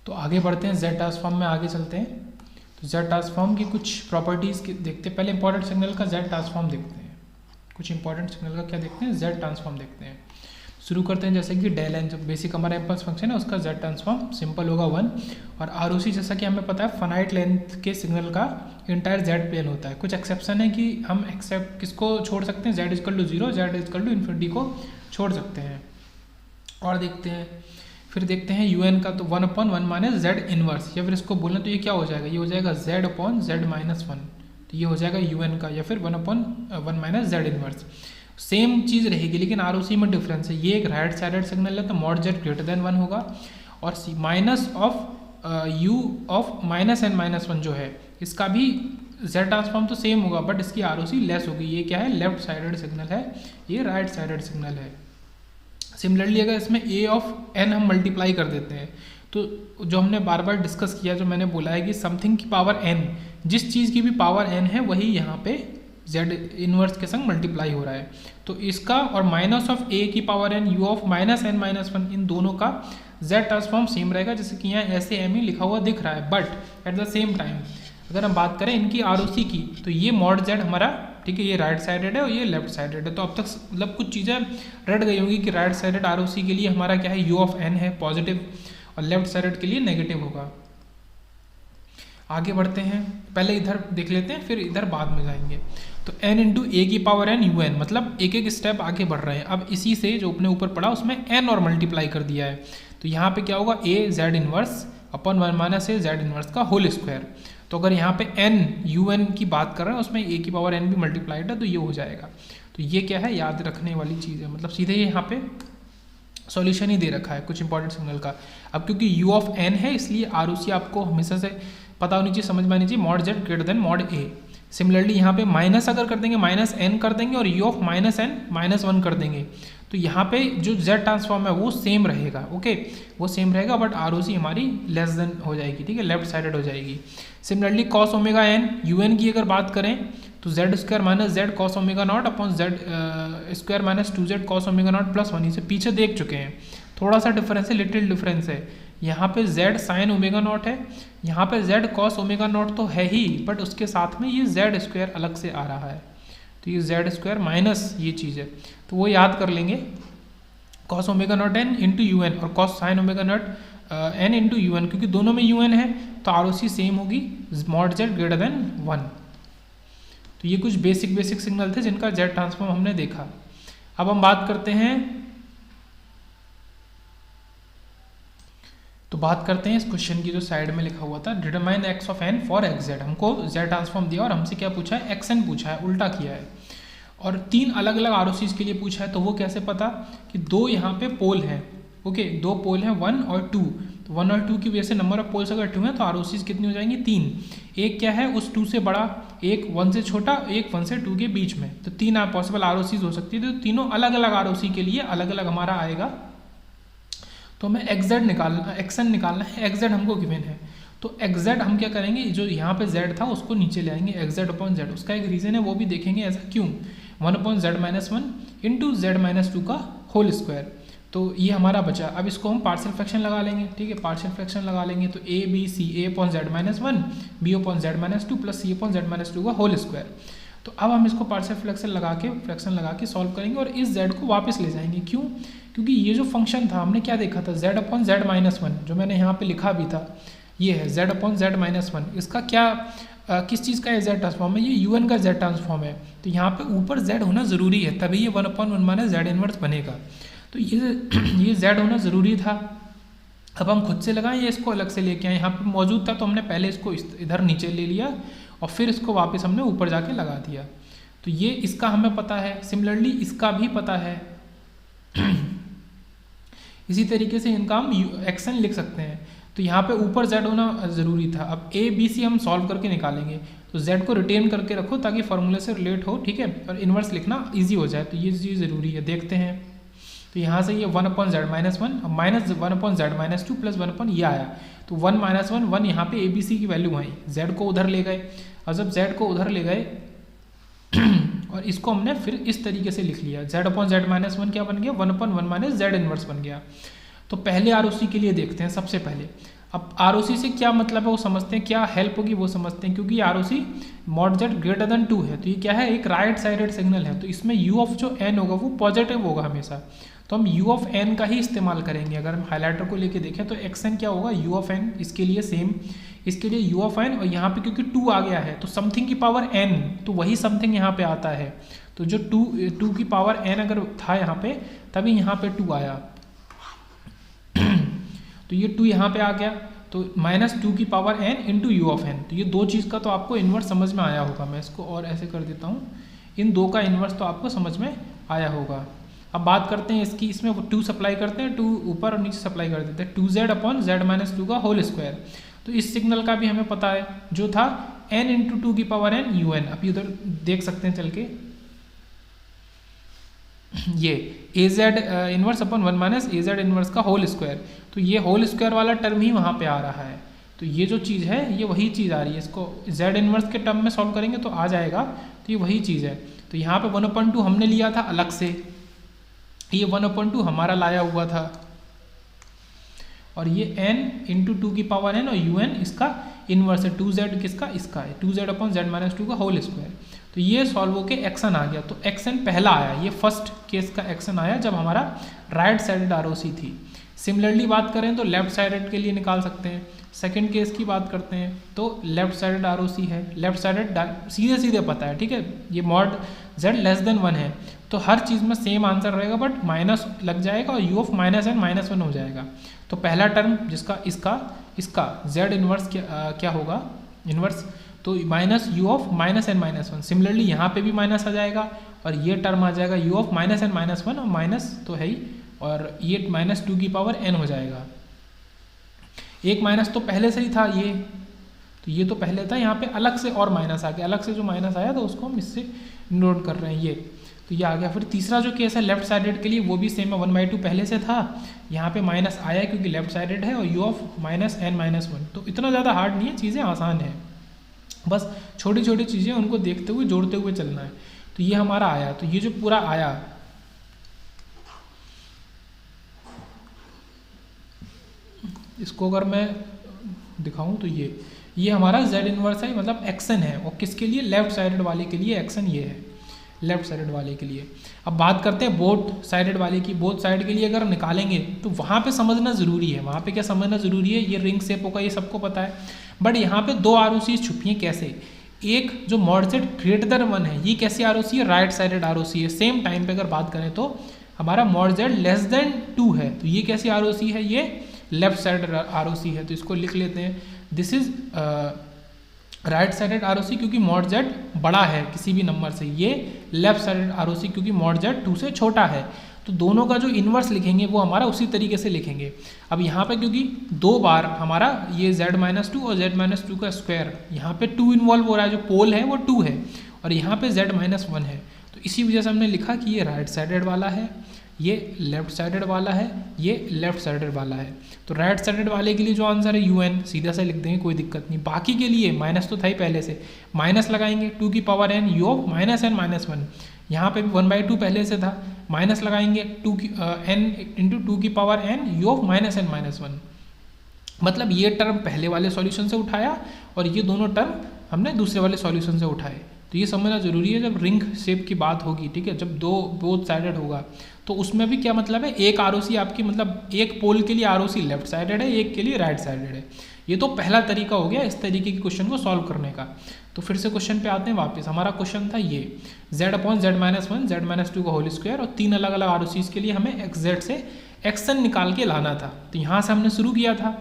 तो आगे बढ़ते हैं, जेड ट्रांसफॉर्म में आगे चलते हैं। तो जेड ट्रांसफॉर्म की कुछ प्रॉपर्टीज़ देखते हैं। पहले इंपॉर्टेंट सिग्नल का जेड ट्रांसफॉर्म देखते हैं। कुछ इंपॉर्टेंट सिग्नल का क्या देखते हैं, जेड ट्रांसफॉर्म देखते हैं। शुरू करते हैं जैसे कि डेल एन, जो बेसिक हमारा इम्पल्स फंक्शन है उसका जेड ट्रांसफॉर्म सिंपल होगा 1। और आर ओ सी जैसा कि हमें पता है फाइनाइट लेंथ के सिग्नल का इंटायर जेड प्लेन होता है। कुछ एक्सेप्शन है कि हम एक्सेप्ट किसको छोड़ सकते हैं, Z equal to 0, Z equal to infinity को छोड़ सकते हैं। और देखते हैं, फिर देखते हैं यू एन का, तो 1/1 माइनस जेड इनवर्स, या फिर इसको बोलना तो ये क्या हो जाएगा, ये हो जाएगा जेड अपॉन जेड माइनस 1। तो ये हो जाएगा यू एन का, या फिर 1/1 माइनस जेड इनवर्स। सेम चीज़ रहेगी लेकिन आर ओ सी में डिफरेंस है। ये एक राइट साइडेड सिग्नल है तो मॉड जेड ग्रेटर देन 1 होगा, और minus of U of minus N minus 1 जो है इसका भी जेड ट्रांसफॉर्म तो सेम होगा बट इसकी आर ओ सी लेस होगी। ये क्या है, लेफ्ट साइडेड सिग्नल है, ये राइट साइडेड सिग्नल है। सिमिलरली अगर इसमें ए ऑफ एन हम मल्टीप्लाई कर देते हैं तो जो हमने बार बार डिस्कस किया, जो मैंने बोला है कि समथिंग की पावर एन, जिस चीज़ की भी पावर एन है वही यहाँ पे जेड इनवर्स के संग मल्टीप्लाई हो रहा है। तो इसका और माइनस ऑफ ए की power N U of minus N minus 1, इन दोनों का जेड ट्रांसफॉर्म सेम रहेगा, जैसे कि यहाँ ऐसे एम ही लिखा हुआ दिख रहा है। But at the same time अगर हम बात करें इनकी आर ओ सी की, तो ये मॉड जेड हमारा, ठीक है, ये राइट साइडेड है और ये लेफ्ट साइडेड है। तो अब तक मतलब कुछ चीज़ें रट गई होंगी कि राइट साइडेड आर ओ सी के लिए हमारा क्या है, यू ऑफ एन है पॉजिटिव, और लेफ्ट साइडेड के लिए नेगेटिव होगा। आगे बढ़ते हैं, पहले इधर देख लेते हैं फिर इधर बाद में जाएंगे। तो n इंटू ए की पावर n यू एन, मतलब एक एक स्टेप आगे बढ़ रहे हैं। अब इसी से जो अपने ऊपर पड़ा उसमें n और मल्टीप्लाई कर दिया है, तो यहाँ पे क्या होगा, a Z inverse upon 1 minus A Z inverse का होल स्क्वायर। तो अगर यहाँ पे n यू एन की बात कर रहे हैं उसमें a की पावर n भी मल्टीप्लाइड है, तो ये हो जाएगा। तो ये क्या है, याद रखने वाली चीज़ है, मतलब सीधे यहाँ पे सॉल्यूशन ही दे रखा है कुछ इंपॉर्टेंट सिग्नल का। अब क्योंकि u ऑफ n है इसलिए आर ओ सी आपको हमेशा से पता होनी चाहिए, समझ में आनी चाहिए, mod Z greater than mod A. Similarly यहाँ पे माइनस अगर कर देंगे, माइनस एन कर देंगे और U of minus N minus 1 कर देंगे, तो यहाँ पे जो जेड ट्रांसफॉर्म है वो सेम रहेगा। ओके, वो सेम रहेगा बट आर ओ सी हमारी लेस देन हो जाएगी, ठीक है, लेफ्ट साइडेड हो जाएगी। Similarly cos omega N you N की अगर बात करें तो Z square minus Z cos omega not upon Z square minus 2z cos omega not plus 1, इसे पीछे देख चुके हैं। थोड़ा सा डिफरेंस है, लिटिल डिफरेंस है। यहाँ पे z साइन ओमेगा नॉट है, यहाँ पे z कॉस ओमेगा नॉट तो है ही, बट उसके साथ में ये z स्क्वायर अलग से आ रहा है, तो ये z स्क्वायर माइनस ये चीज़ है, तो वो याद कर लेंगे। Cos omega nought n into U N और cos sine omega nought n into U N, क्योंकि दोनों में यू एन है तो आर ओ सी सेम होगी, मॉड जेड ग्रेटर देन 1। तो ये कुछ बेसिक सिग्नल थे जिनका जेड ट्रांसफॉर्म हमने देखा। अब हम बात करते हैं, तो बात करते हैं इस क्वेश्चन की जो साइड में लिखा हुआ था, determine X of N for X Z. हमको जेड ट्रांसफॉर्म दिया और हमसे क्या पूछा है, एक्स एन पूछा है, उल्टा किया है, और 3 अलग अलग आर ओ सीज के लिए पूछा है। तो वो कैसे पता कि 2 यहाँ पे पोल हैं, ओके, 2 पोल हैं 1 और 2, तो 1 और 2 की वजह से नंबर ऑफ पोल्स अगर 2 हैं तो आर ओ सीज कितनी हो जाएंगी, 3। एक क्या है उस 2 से बड़ा, एक 1 से छोटा, एक 1 से 2 के बीच में, तो 3 पॉसिबल आर ओ सीज हो सकती है। तो तीनों अलग अलग आर ओ सी के लिए अलग अलग हमारा आएगा। तो हमें एक्स निकालना, एक्स एन निकालना है, एक्स जेड हमको गिवन है। तो एक्स जेड हम क्या करेंगे, जो यहाँ पे जेड था उसको नीचे ले आएंगे, एक्स जेड अपॉन जेड। उसका एक रीज़न है वो भी देखेंगे, ऐसा क्यों, 1 upon Z minus 1 into Z minus 2 का होल स्क्वायर। तो ये हमारा बचा। अब इसको हम पार्शियल फ्रैक्शन लगा लेंगे, ठीक है, पार्शियल फ्रैक्शन लगा लेंगे। तो A B C, A upon Z minus 1 B upon Z minus 2 plus C upon Z minus 2 का होल स्क्वायर। तो अब हम इसको पार्शियल फ्रैक्शन लगा के सॉल्व करेंगे और इस जेड को वापस ले जाएंगे। क्यों, क्योंकि ये जो फंक्शन था हमने क्या देखा था, जेड अपॉन जेड माइनस 1, जो मैंने यहाँ पे लिखा भी था, ये है जेड अपॉन जेड माइनस 1। इसका क्या किस चीज़ का जेड ट्रांसफॉर्म है, ये यू एन का जेड ट्रांसफॉर्म है। तो यहाँ पे ऊपर जेड होना ज़रूरी है, तभी ये 1 अपॉन 1 माइनस जेड इनवर्स बनेगा। तो ये जेड होना ज़रूरी था। अब हम खुद से लगाएं या इसको अलग से लेके आए, यहाँ पे मौजूद था तो हमने पहले इसको इधर नीचे ले लिया और फिर इसको वापस हमने ऊपर जाके लगा दिया। तो ये इसका हमें पता है, सिमिलरली इसका भी पता है। इसी तरीके से इनका हम एक्स एन लिख सकते हैं। तो यहाँ पे ऊपर z होना ज़रूरी था। अब a b c हम सॉल्व करके निकालेंगे, तो z को रिटेन करके रखो ताकि फॉर्मूले से रिलेट हो, ठीक है, और इन्वर्स लिखना इजी हो जाए। तो ये चीज़ ज़रूरी है, देखते हैं। तो यहाँ से ये 1 upon Z minus 1 minus 1 upon Z minus 2 plus 1 upon ये आया। तो 1 माइनस 1 1 यहाँ पे a b c की वैल्यू आई, z को उधर ले गए। और जब z को उधर ले गए और इसको हमने फिर इस तरीके से लिख लिया, z अपॉन जेड माइनस 1 क्या बन गया, 1 अपॉन 1 माइनस जेड इनवर्स बन गया। तो पहले आर के लिए देखते हैं सबसे पहले। अब ROC से क्या मतलब है वो समझते हैं, क्या हेल्प होगी वो समझते हैं, क्योंकि ROC mod Z greater then 2 है, तो ये क्या है, एक राइट साइडेड सिग्नल है, तो इसमें u ऑफ जो n होगा वो पॉजिटिव होगा हमेशा, तो हम u ऑफ n का ही इस्तेमाल करेंगे। अगर हम हाइलाइटर को लेके देखें तो xn क्या होगा, u ऑफ n, इसके लिए सेम, इसके लिए u ऑफ n, और यहाँ पे क्योंकि 2 आ गया है तो समथिंग की पावर n, तो वही समथिंग यहाँ पे आता है, तो जो 2 की पावर n अगर था यहाँ पे, तभी यहाँ पे 2 आया तो ये 2 यहाँ पे आ गया, तो -2 की power n into you of n, तो ये दो चीज़ का तो आपको इन्वर्स समझ में आया होगा। मैं इसको और ऐसे कर देता हूँ, इन दो का इन्वर्स तो आपको समझ में आया होगा। अब बात करते हैं इसकी, इसमें 2 सप्लाई करते हैं, 2 ऊपर और नीचे सप्लाई कर देते हैं, 2z अपॉन z-2 का होल स्क्वायर। तो इस सिग्नल का भी हमें पता है, जो था n इंटू 2 की पावर n un। अब इधर देख सकते हैं चल के, ये az inverse upon 1 minus az inverse का होल स्क्वायर, तो ये होल स्क्वायर वाला टर्म ही वहाँ पे आ रहा है, तो ये जो चीज़ है ये वही चीज़ आ रही है। इसको z इन्वर्स के टर्म में सॉल्व करेंगे तो आ जाएगा, तो ये वही चीज़ है। तो यहाँ पे 1/2 हमने लिया था अलग से, ये 1/2 हमारा लाया हुआ था, और ये n इंटू 2 की पावर n, और un इसका इन्वर्स है, 2z किसका, इसका है, 2z अपॉन z-2 का होल स्क्वायर। तो ये सॉल्व होके एक्सन आ गया, तो एक्सन पहला आया, ये फर्स्ट केस का एक्सन आया जब हमारा राइट साइडेड ROC थी। सिमिलरली बात करें तो लेफ्ट साइडेड के लिए निकाल सकते हैं। सेकंड केस की बात करते हैं तो लेफ्ट साइडेड ROC है, लेफ्ट साइडेड सीधे सीधे पता है, ठीक है, ये मॉड z लेस देन 1 है, तो हर चीज़ में सेम आंसर रहेगा, बट माइनस लग जाएगा और u ऑफ -n -1 हो जाएगा। तो पहला टर्म जिसका इसका z इन्वर्स क्या होगा, इन्वर्स, तो minus u of -n -1। Similarly यहाँ पे भी माइनस आ जाएगा, और ये टर्म आ जाएगा u ऑफ -n -1, और माइनस तो है ही, और ये -2 की पावर n हो जाएगा। एक माइनस तो पहले से ही था ये, तो ये तो पहले था, यहाँ पे अलग से और माइनस आ गया, अलग से जो माइनस आया तो उसको हम इससे नोट कर रहे हैं, ये तो ये आ गया। फिर तीसरा जो केस है लेफ्ट साइडेड के लिए, वो भी सेम है, 1/2 पहले से था, यहाँ पे माइनस आया क्योंकि लेफ्ट साइडेड है, और u ऑफ -n -1। तो इतना ज़्यादा हार्ड नहीं है, चीज़ें आसान है, बस छोटी छोटी चीज़ें उनको देखते हुए जोड़ते हुए चलना है। तो ये हमारा आया, तो ये जो पूरा आया, इसको अगर मैं दिखाऊं तो ये हमारा z इन्वर्स है, मतलब एक्शन है, और किसके लिए, लेफ्ट साइडेड वाले के लिए एक्शन ये है, लेफ्ट साइडेड वाले के लिए। अब बात करते हैं बोथ साइडेड वाले की। बोथ साइड के लिए अगर निकालेंगे तो वहाँ पे समझना ज़रूरी है, वहाँ पे क्या समझना ज़रूरी है, ये रिंग शेप होगा, ये सबको पता है, बट यहाँ पे 2 ROCs छुपी हैं कैसे। एक जो मॉड z ग्रेटर देन 1 है, ये कैसी ROC है, राइट साइडेड ROC है। सेम टाइम पे अगर बात करें तो हमारा मॉड z लेस देन 2 है, तो ये कैसी ROC है, ये लेफ्ट साइडेड ROC है। तो इसको लिख लेते हैं, this is right sided ROC क्योंकि मॉड z बड़ा है किसी भी नंबर से, ये लेफ्ट साइडेड ROC क्योंकि मॉड z 2 से छोटा है। तो दोनों का जो इन्वर्स लिखेंगे वो हमारा उसी तरीके से लिखेंगे। अब यहाँ पे क्योंकि 2 बार हमारा ये z-2 और z-2 का स्क्वायर, यहाँ पे 2 इन्वॉल्व हो रहा है, जो पोल है वो 2 है, और यहाँ पे z-1 है, तो इसी वजह से हमने लिखा कि ये राइट साइडेड वाला है, ये लेफ्ट साइडेड वाला है, ये लेफ्ट साइडेड वाला है। तो राइट साइडेड वाले के लिए जो आंसर है un, सीधा सा लिख देंगे, कोई दिक्कत नहीं। बाकी के लिए माइनस तो था ही पहले से, माइनस लगाएंगे, 2 की power n u of -n -1, यहाँ पे भी 1/2 पहले से था, माइनस लगाएंगे, n इंटू 2 की power n u of -n -1, मतलब ये टर्म पहले वाले सॉल्यूशन से उठाया और ये दोनों टर्म हमने दूसरे वाले सॉल्यूशन से उठाए। तो ये समझना जरूरी है जब रिंग शेप की बात होगी, ठीक है, जब बोथ साइडेड होगा तो उसमें भी क्या मतलब है, एक ROC आपकी, मतलब एक पोल के लिए ROC लेफ्ट साइडेड है, एक के लिए राइट साइडेड है। ये तो पहला तरीका हो गया इस तरीके के क्वेश्चन को सॉल्व करने का। तो फिर से क्वेश्चन पे आते हैं वापस। हमारा क्वेश्चन था ये z/z-1 z-2 का होल स्क्वायर, और 3 अलग अलग ROCs के लिए हमें xz से एक्शन निकाल के लाना था। तो यहाँ से हमने शुरू किया था।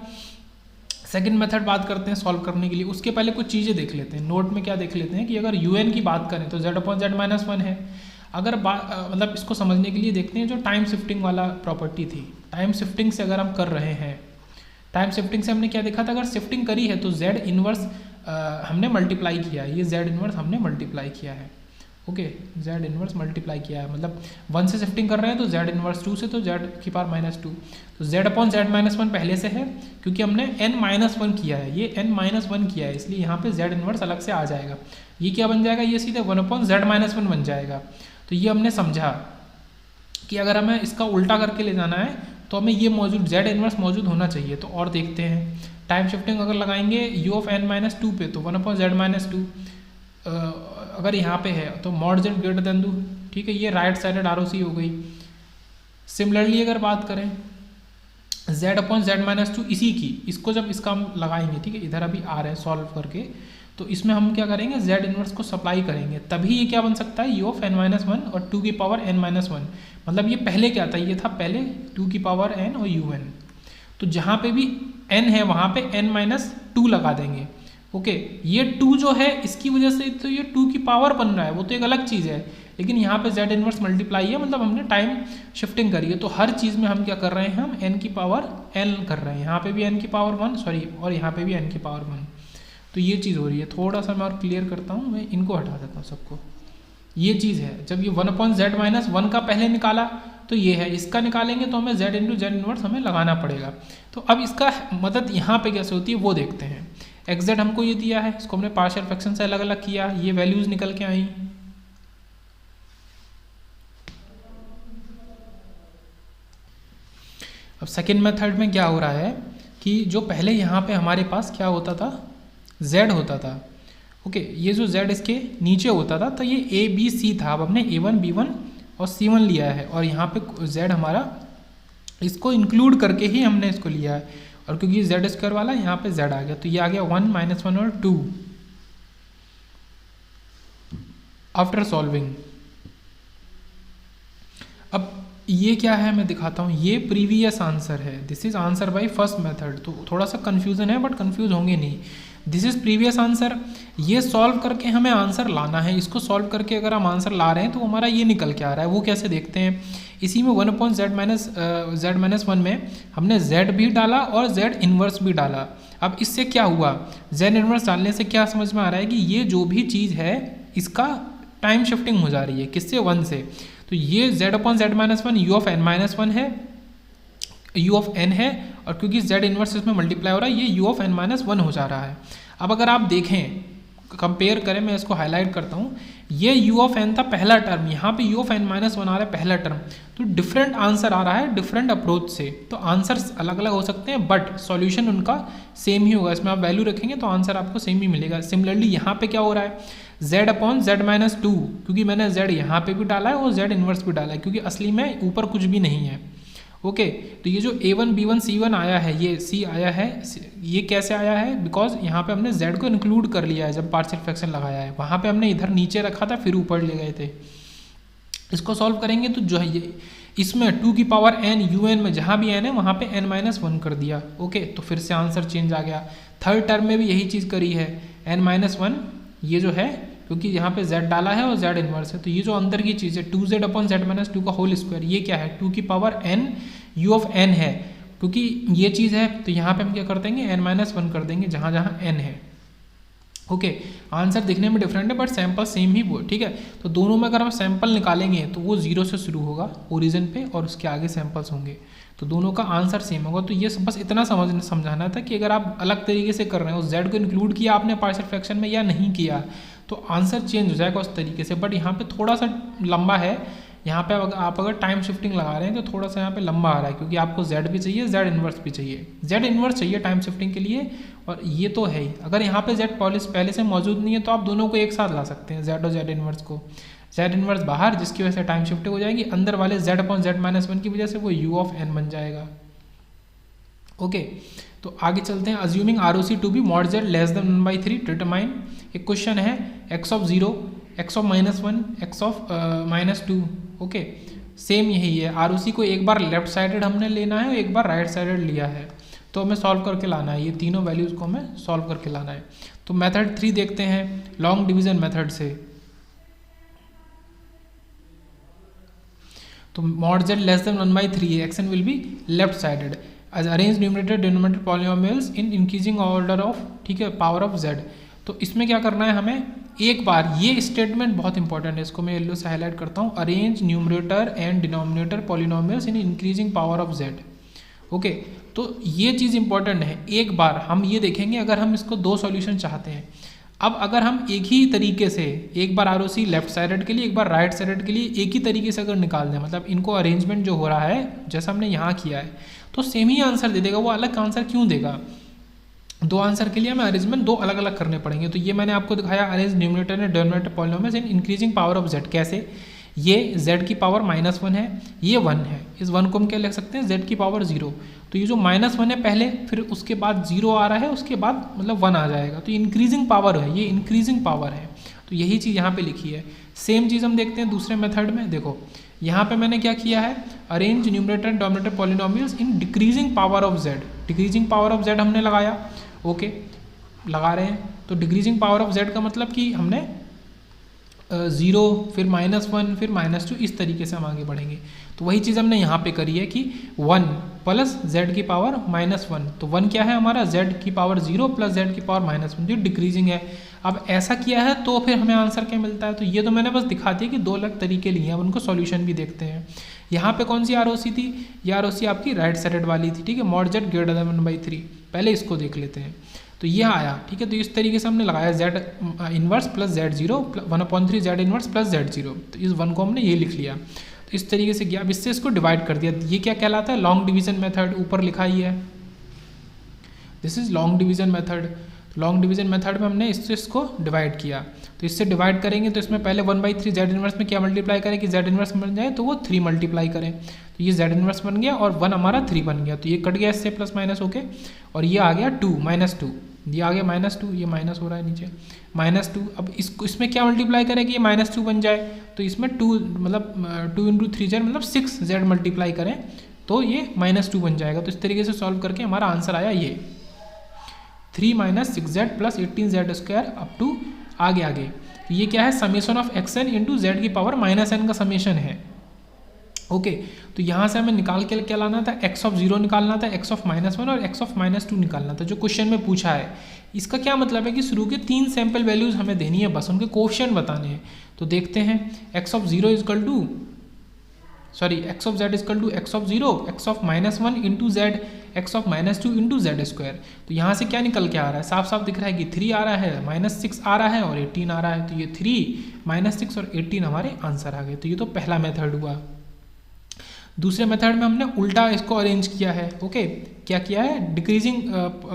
सेकंड मेथड बात करते हैं सॉल्व करने के लिए। उसके पहले कुछ चीज़ें देख लेते हैं, नोट में क्या देख लेते हैं कि अगर un की बात करें तो z/z-1 है। अगर मतलब इसको समझने के लिए देखते हैं जो टाइम शिफ्टिंग वाला प्रॉपर्टी थी। टाइम शिफ्टिंग से अगर हम कर रहे हैं, टाइम शिफ्टिंग से हमने क्या देखा था, अगर शिफ्टिंग करी है तो z इन्वर्स हमने मल्टीप्लाई किया है, ये z इन्वर्स हमने मल्टीप्लाई किया है, ओके, z इन्वर्स मल्टीप्लाई किया है, मतलब 1 से शिफ्टिंग कर रहे हैं तो z इन्वर्स 2 से, तो z की पावर -2, तो z/z-1 पहले से है क्योंकि हमने n-1 किया है, ये n-1 किया है, इसलिए यहाँ पे z इन्वर्स अलग से आ जाएगा। ये क्या बन जाएगा, ये सीधे 1/z-1 बन जाएगा। तो ये हमने समझा कि अगर हमें इसका उल्टा करके ले जाना है तो हमें ये मौजूद z इन्वर्स मौजूद होना चाहिए। तो और देखते हैं, टाइम शिफ्टिंग अगर लगाएंगे U of N minus two पे तो 1/z-2, अगर यहाँ पे है तो मॉड z ग्रेटर देन 2, ठीक है, ये राइट साइडेड ROC हो गई। सिमिलरली अगर बात करें z/z-2 इसी की, इसको जब इसका हम लगाएंगे, ठीक है, इधर अभी आ रहे हैं सॉल्व करके, तो इसमें हम क्या करेंगे z इनवर्स को सप्लाई करेंगे, तभी ये क्या बन सकता है u ऑफ n-1 और 2 की पावर n-1, मतलब ये पहले क्या था, ये था पहले 2 की पावर n और un, तो जहाँ पे भी n है वहाँ पे n-2 लगा देंगे। ओके, ये 2 जो है इसकी वजह से तो ये 2 की पावर बन रहा है, वो तो एक अलग चीज़ है, लेकिन यहाँ पे z इनवर्स मल्टीप्लाई है, मतलब हमने टाइम शिफ्टिंग करी है, तो हर चीज़ में हम क्या कर रहे हैं, हम n की पावर n कर रहे हैं, यहाँ पे भी n की पावर 1 सॉरी, और यहाँ पे भी n की पावर 1, तो ये चीज़ हो रही है। थोड़ा सा मैं और क्लियर करता हूँ, मैं इनको हटा देता हूँ सबको। ये चीज़ है, जब ये 1/z-1 का पहले निकाला तो ये है, इसका निकालेंगे तो हमें z इंटू z इनवर्स हमें लगाना पड़ेगा। तो अब इसका मदद यहाँ पे कैसे होती है वो देखते हैं। एग्जैक्ट हमको ये दिया है, इसको हमने पार्शियल फ्रैक्शन से अलग अलग किया, ये वैल्यूज निकल के आई। अब सेकेंड मेथड में क्या हो रहा है कि जो पहले यहाँ पे हमारे पास क्या होता था, z होता था। ओके, ये जो z इसके नीचे होता था, तो ये a b c था, अब हमने a1 b1 और c1 लिया है, और यहाँ पे z हमारा इसको इंक्लूड करके ही हमने इसको लिया है, और क्योंकि z स्क्वायर वाला यहाँ पे z आ गया, तो ये आ गया 1 -1 और 2 आफ्टर सॉल्विंग। अब ये क्या है मैं दिखाता हूँ, ये प्रीवियस आंसर है, this is answer by first method, तो थोड़ा सा कंफ्यूजन है बट कंफ्यूज होंगे नहीं। दिस इज प्रीवियस आंसर, ये सॉल्व करके हमें आंसर लाना है, इसको सॉल्व करके अगर हम आंसर ला रहे हैं तो हमारा ये निकल के आ रहा है, वो कैसे देखते हैं। इसी में 1/z-1 में हमने z भी डाला और z इन्वर्स भी डाला। अब इससे क्या हुआ, z इन्वर्स डालने से क्या समझ में आ रहा है कि ये जो भी चीज़ है इसका टाइम शिफ्टिंग हो जा रही है, किससे 1 से, तो ये z/z-1 u ऑफ n-1 है, u ऑफ n है, और क्योंकि z इन्वर्स इसमें मल्टीप्लाई हो रहा है, ये u ऑफ n-1 हो जा रहा है। अब अगर आप देखें, कंपेयर करें, मैं इसको हाईलाइट करता हूँ, ये u ऑफ n था पहला टर्म, यहाँ पे u ऑफ n-1 आ रहा है पहला टर्म, तो डिफरेंट आंसर आ रहा है डिफरेंट अप्रोच से, तो आंसर्स अलग अलग हो सकते हैं बट सॉल्यूशन उनका सेम ही होगा, इसमें आप वैल्यू रखेंगे तो आंसर आपको सेम ही मिलेगा। सिमिलरली यहाँ पे क्या हो रहा है, z/z-2, क्योंकि मैंने z यहाँ पे भी डाला है और z इन्वर्स भी डाला है, क्योंकि असली में ऊपर कुछ भी नहीं है। ओके, तो ये जो a1 b1 c1 आया है, ये c आया है, ये कैसे आया है, बिकॉज यहाँ पे हमने z को इंक्लूड कर लिया है जब पार्शियल फ्रैक्शन लगाया है, वहाँ पे हमने इधर नीचे रखा था फिर ऊपर ले गए थे। इसको सॉल्व करेंगे तो जो है ये इसमें 2 की पावर n un में जहाँ भी n है वहाँ पे n-1 कर दिया। ओके, तो फिर से आंसर चेंज आ गया। थर्ड टर्म में भी यही चीज़ करी है, n-1 ये जो है, क्योंकि यहाँ पे z डाला है और z इन्वर्स है, तो ये जो अंदर की चीज़ है 2z/z-2 का होल स्क्वायर, ये क्या है 2 की power n u of n है, क्योंकि ये चीज़ है तो यहाँ पे हम क्या कर देंगे n-1 कर देंगे जहाँ जहाँ n है। ओके, आंसर दिखने में डिफरेंट है बट सैंपल सेम ही वो, ठीक है। तो दोनों में अगर हम सैंपल निकालेंगे तो वो 0 से शुरू होगा ओरिजिन पे और उसके आगे सैंपल्स होंगे, तो दोनों का आंसर सेम होगा। तो ये बस इतना समझाना था कि अगर आप अलग तरीके से कर रहे हो, z को इंक्लूड किया आपने पार्शियल फ्रैक्शन में या नहीं किया, तो आंसर चेंज हो जाएगा उस तरीके से। बट यहाँ पे थोड़ा सा लंबा है, यहाँ पे आप अगर टाइम शिफ्टिंग लगा रहे हैं तो थोड़ा सा यहाँ पे लंबा आ रहा है, क्योंकि आपको z भी चाहिए, z इन्वर्स भी चाहिए, z इन्वर्स चाहिए टाइम शिफ्टिंग के लिए, और ये तो है ही। अगर यहाँ पे z पहले से मौजूद नहीं है तो आप दोनों को एक साथ ला सकते हैं, z और z इन्वर्स को, z इन्वर्स बाहर जिसकी वजह से टाइम शिफ्टिंग हो जाएगी, अंदर वाले z/z-1 की वजह से वो u ऑफ n बन जाएगा। ओके, तो आगे चलते हैं। Assuming ROC to be mod z less than 1/3 determine, एक क्वेश्चन है x of 0, x of -1, x of -2। Okay, same यही है, ROC को एक बार लेफ्ट साइडेड हमने लेना है और एक बार राइट साइडेड लिया है, तो हमें सॉल्व करके लाना है, ये तीनों वैल्यूज़ को हमें सॉल्व करके लाना है। तो मेथड 3 देखते हैं, लॉन्ग डिवीजन मेथड से। तो mod z less than 1/3 action will be left sided, arrange numerator denominator polynomials in increasing order of, ठीक है, पावर ऑफ z। तो इसमें क्या करना है हमें, एक बार ये स्टेटमेंट बहुत इंपॉर्टेंट है, इसको मैं येलो से हाईलाइट करता हूँ, arrange numerator and denominator polynomials in increasing power of z। Okay, तो ये चीज़ इंपॉर्टेंट है। एक बार हम ये देखेंगे, अगर हम इसको 2 सॉल्यूशन चाहते हैं, अब अगर हम एक ही तरीके से एक बार ROC लेफ्ट साइडेड के लिए एक बार राइट साइडेड के लिए एक ही तरीके से अगर निकाल दें, मतलब इनको अरेंजमेंट जो हो रहा है जैसा हमने यहाँ किया है, तो सेम ही आंसर दे देगा, वो अलग आंसर क्यों देगा, दो आंसर के लिए हमें अरेंजमेंट दो अलग अलग करने पड़ेंगे। तो ये मैंने आपको दिखाया arrange numerator and denominator polynomials in increasing power of z। कैसे? ये z की पावर -1 है, ये 1 है, इस 1 को हम क्या लिख सकते हैं, z की पावर 0। तो ये जो -1 है पहले, फिर उसके बाद 0 आ रहा है, उसके बाद मतलब 1 आ जाएगा, तो इंक्रीजिंग पावर है, ये इंक्रीजिंग पावर है। तो यही चीज़ यहाँ पे लिखी है। सेम चीज़ हम देखते हैं दूसरे मेथड में। देखो यहाँ पे मैंने क्या किया है, arrange numerator and denominator polynomials in decreasing power of z। Decreasing power of z हमने लगाया, ओके लगा रहे हैं। तो डिक्रीजिंग पावर ऑफ z का मतलब कि हमने 0 फिर -1 फिर -2 इस तरीके से हम आगे बढ़ेंगे। तो वही चीज़ हमने यहाँ पे करी है कि 1 प्लस z की पावर -1। तो 1 क्या है हमारा, z की पावर 0 प्लस z की पावर -1, जो डिक्रीजिंग है। अब ऐसा किया है तो फिर हमें आंसर क्या मिलता है। तो ये तो मैंने बस दिखा दिया कि दो अलग तरीके लिए हैं, अब उनको सॉल्यूशन भी देखते हैं। यहाँ पे कौन सी ROC थी, ये ROC आपकी राइट साइडेड वाली थी, ठीक है, mod z ग्रेटर देन 1/3। पहले इसको देख लेते हैं। तो ये आया, ठीक है। तो इस तरीके से हमने लगाया z inverse plus z0 1/3 z inverse plus z0। तो इस 1 को हमने ये लिख लिया। तो इस तरीके से किया। अब इससे इसको डिवाइड कर दिया। ये क्या कहलाता है, लॉन्ग डिवीजन मेथड, ऊपर लिखा ही है, this is long division method. Long division method में हमने इसको डिवाइड किया। तो इससे डिवाइड करेंगे तो इसमें पहले 1/3 z इन्वर्स में क्या मल्टीप्लाई करें कि z इन्वर्स बन जाए, तो वो 3 मल्टीप्लाई करें। तो ये z इन्वर्स बन गया और 1 हमारा 3 बन गया। तो ये कट गया इससे प्लस माइनस होके, और ये आ गया 2 -2, ये आ गया -2, ये माइनस हो रहा है नीचे -2। अब इसको इसमें क्या मल्टीप्लाई करें कि ये -2 बन जाए। तो इसमें 2 मतलब 2 × 3z मतलब 6z मल्टीप्लाई करें तो ये -2 बन जाएगा। तो इस तरीके से सॉल्व करके हमारा आंसर आया ये 3 - 6z + 18z² अप टू आगे आगे। ये क्या है, summation of xn into z की पावर -n का समेशन है, ओके। तो यहाँ से हमें निकाल के क्या लाना था, x(0) निकालना था, x(-1) और x(-2) निकालना था, जो क्वेश्चन में पूछा है। इसका क्या मतलब है कि शुरू के 3 सैम्पल वैल्यूज हमें देनी है, बस उनके कोएफिशिएंट बताने हैं। तो देखते हैं x(0) equal to x(z) equal to x(0), x(-1) into z, x(-2) into z²। तो यहाँ से क्या निकल के आ रहा है, साफ साफ दिख रहा है कि 3 आ रहा है, -6 आ रहा है और 18 आ रहा है। तो ये 3 - 6 और 18 हमारे आंसर आ गए। तो ये तो पहला मेथड हुआ। दूसरे मेथड में हमने उल्टा इसको अरेंज किया है, ओके। क्या किया है, डिक्रीजिंग